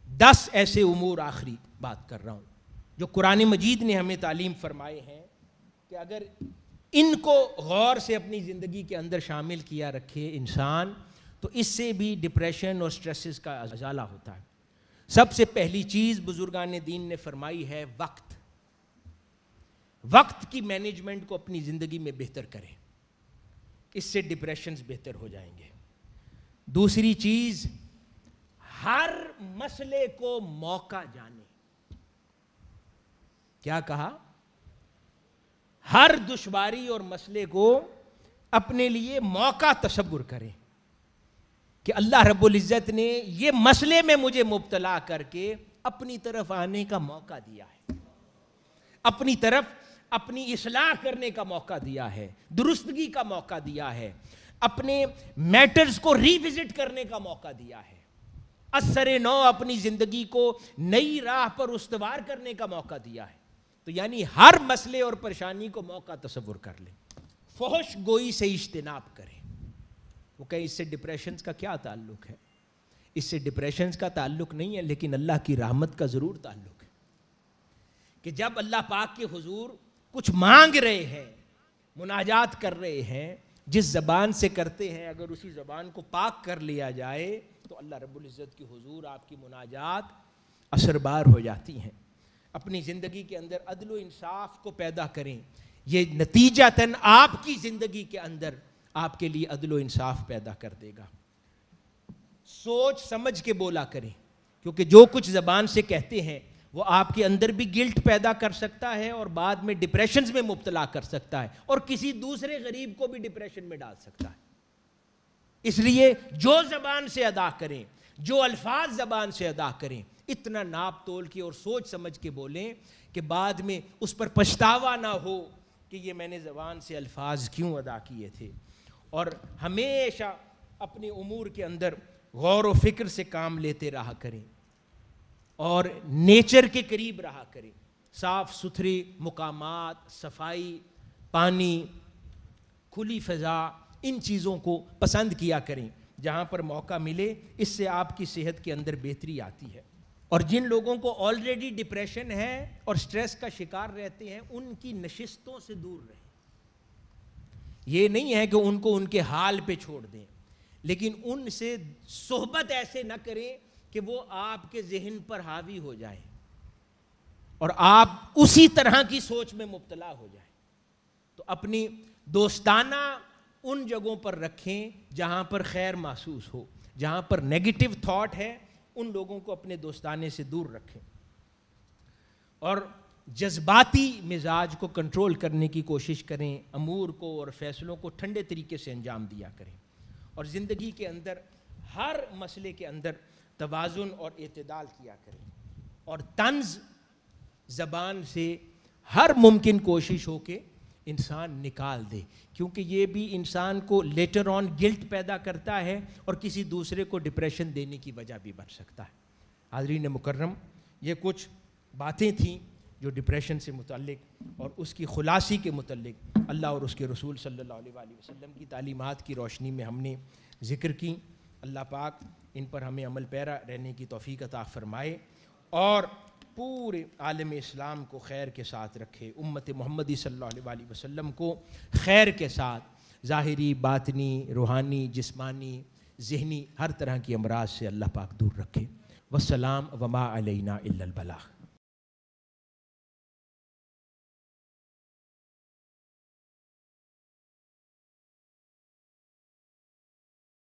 10 ایسے امور، آخری بات کر رہا ہوں، جو قرآن مجید نے ہمیں تعلیم فرمائے ہیں کہ اگر ان کو غور سے اپنی زندگی کے اندر شامل کیا رکھے انسان تو اس سے بھی ڈپریشن اور سٹریسز کا ازالہ ہوتا ہے۔ سب سے پہلی چیز بزرگان دین نے فرمائی ہے وقت۔ وقت کی مینجمنٹ کو اپنی زندگی میں بہتر کریں، اس سے ڈپریشنز بہتر ہو جائیں گے۔ دوسری چیز، ہر مسئلے کو موقع جانیں۔ کیا کہا؟ ہر دشواری اور مسئلے کو اپنے لیے موقع تصور کریں کہ اللہ رب العزت نے یہ مسئلے میں مجھے مبتلا کر کے اپنی طرف آنے کا موقع دیا ہے، اپنی طرف اپنی اصلاح کرنے کا موقع دیا ہے، درستگی کا موقع دیا ہے، اپنے میٹرز کو ری وزٹ کرنے کا موقع دیا ہے، اثر نو اپنی زندگی کو نئی راہ پر استوار کرنے کا موقع دیا ہے۔ تو یعنی ہر مسئلے اور پریشانی کو موقع تصور کر لیں۔ فحش گوئی سے اجتناب کریں۔ وہ کہیں اس سے ڈپریشنز کا کیا تعلق ہے؟ اس سے ڈپریشنز کا تعلق نہیں ہے، لیکن اللہ کی رحمت کا ضرور تعلق ہے کہ جب اللہ پاک کے حضور کچھ مانگ رہے ہیں، مناجات کر رہے ہیں، جس زبان سے کرتے ہیں اگر اسی زبان کو پاک کر لیا جائے تو اللہ رب العزت کی حضور آپ کی مناجات اثر بار ہو جاتی ہیں۔ اپنی زندگی کے اندر عدل و انصاف کو پیدا کریں، یہ نتیجتاً آپ کی زندگی کے اندر آپ کے لیے عدل و انصاف پیدا کر دے گا۔ سوچ سمجھ کے بولا کریں، کیونکہ جو کچھ زبان سے کہتے ہیں وہ آپ کے اندر بھی گلٹ پیدا کر سکتا ہے اور بعد میں ڈپریشنز میں مبتلا کر سکتا ہے اور کسی دوسرے غریب کو بھی ڈپریشن میں ڈال سکتا ہے۔ اس لیے جو زبان سے ادا کریں، جو الفاظ زبان سے ادا کریں، اتنا ناپ تول کے اور سوچ سمجھ کے بولیں کہ بعد میں اس پر پچھتاوا نہ ہو کہ یہ میں نے زبان سے الفاظ کیوں ادا کیے تھے۔ اور ہمیشہ اپنے امور کے اندر غور و فکر سے کام لیتے رہا کریں اور نیچر کے قریب رہا کریں۔ صاف ستھرے مقامات، صفائی، پانی، کھلی فضا، ان چیزوں کو پسند کیا کریں جہاں پر موقع ملے۔ اس سے آپ کی صحت کے اندر بہتری آتی ہے۔ اور جن لوگوں کو آلریڈی ڈپریشن ہے اور سٹریس کا شکار رہتے ہیں، ان کی نشستوں سے دور رہیں۔ یہ نہیں ہے کہ ان کو ان کے حال پہ چھوڑ دیں، لیکن ان سے صحبت ایسے نہ کریں کہ وہ آپ کے ذہن پر حاوی ہو جائیں اور آپ اسی طرح کی سوچ میں مبتلا ہو جائیں۔ تو اپنی دوستانہ ان جگہوں پر رکھیں جہاں پر خیر محسوس ہو، جہاں پر نیگیٹو تھاٹ ہے ان لوگوں کو اپنے دوستانے سے دور رکھیں، اور جذباتی مزاج کو کنٹرول کرنے کی کوشش کریں، امور کو اور فیصلوں کو ٹھنڈے طریقے سے انجام دیا کریں، اور زندگی کے اندر ہر مسئلے کے اندر توازن اور اعتدال کیا کریں، اور طنز زبان سے ہر ممکن کوشش ہو کے انسان نکال دے، کیونکہ یہ بھی انسان کو لیٹر آن گلٹ پیدا کرتا ہے اور کسی دوسرے کو ڈپریشن دینے کی وجہ بھی بن سکتا ہے۔ حاضرین مکرم، یہ کچھ باتیں تھیں جو ڈپریشن سے متعلق اور اس کی خلاصی کے متعلق اللہ اور اس کے رسول صلی اللہ علیہ وآلہ وسلم کی تعلیمات کی روشنی میں ہم نے ذکر کی۔ اللہ پاک ان پر ہمیں عمل پیرا رہنے کی توفیق عطا فرمائے اور پورے عالم اسلام کو خیر کے ساتھ رکھے، امت محمدی صلی اللہ علیہ وآلہ وسلم کو خیر کے ساتھ ظاہری، باطنی، روحانی، جسمانی، ذہنی ہر طرح کی امراض سے اللہ پاک دور رکھے۔ والسلام وما علینا الا البلاغ۔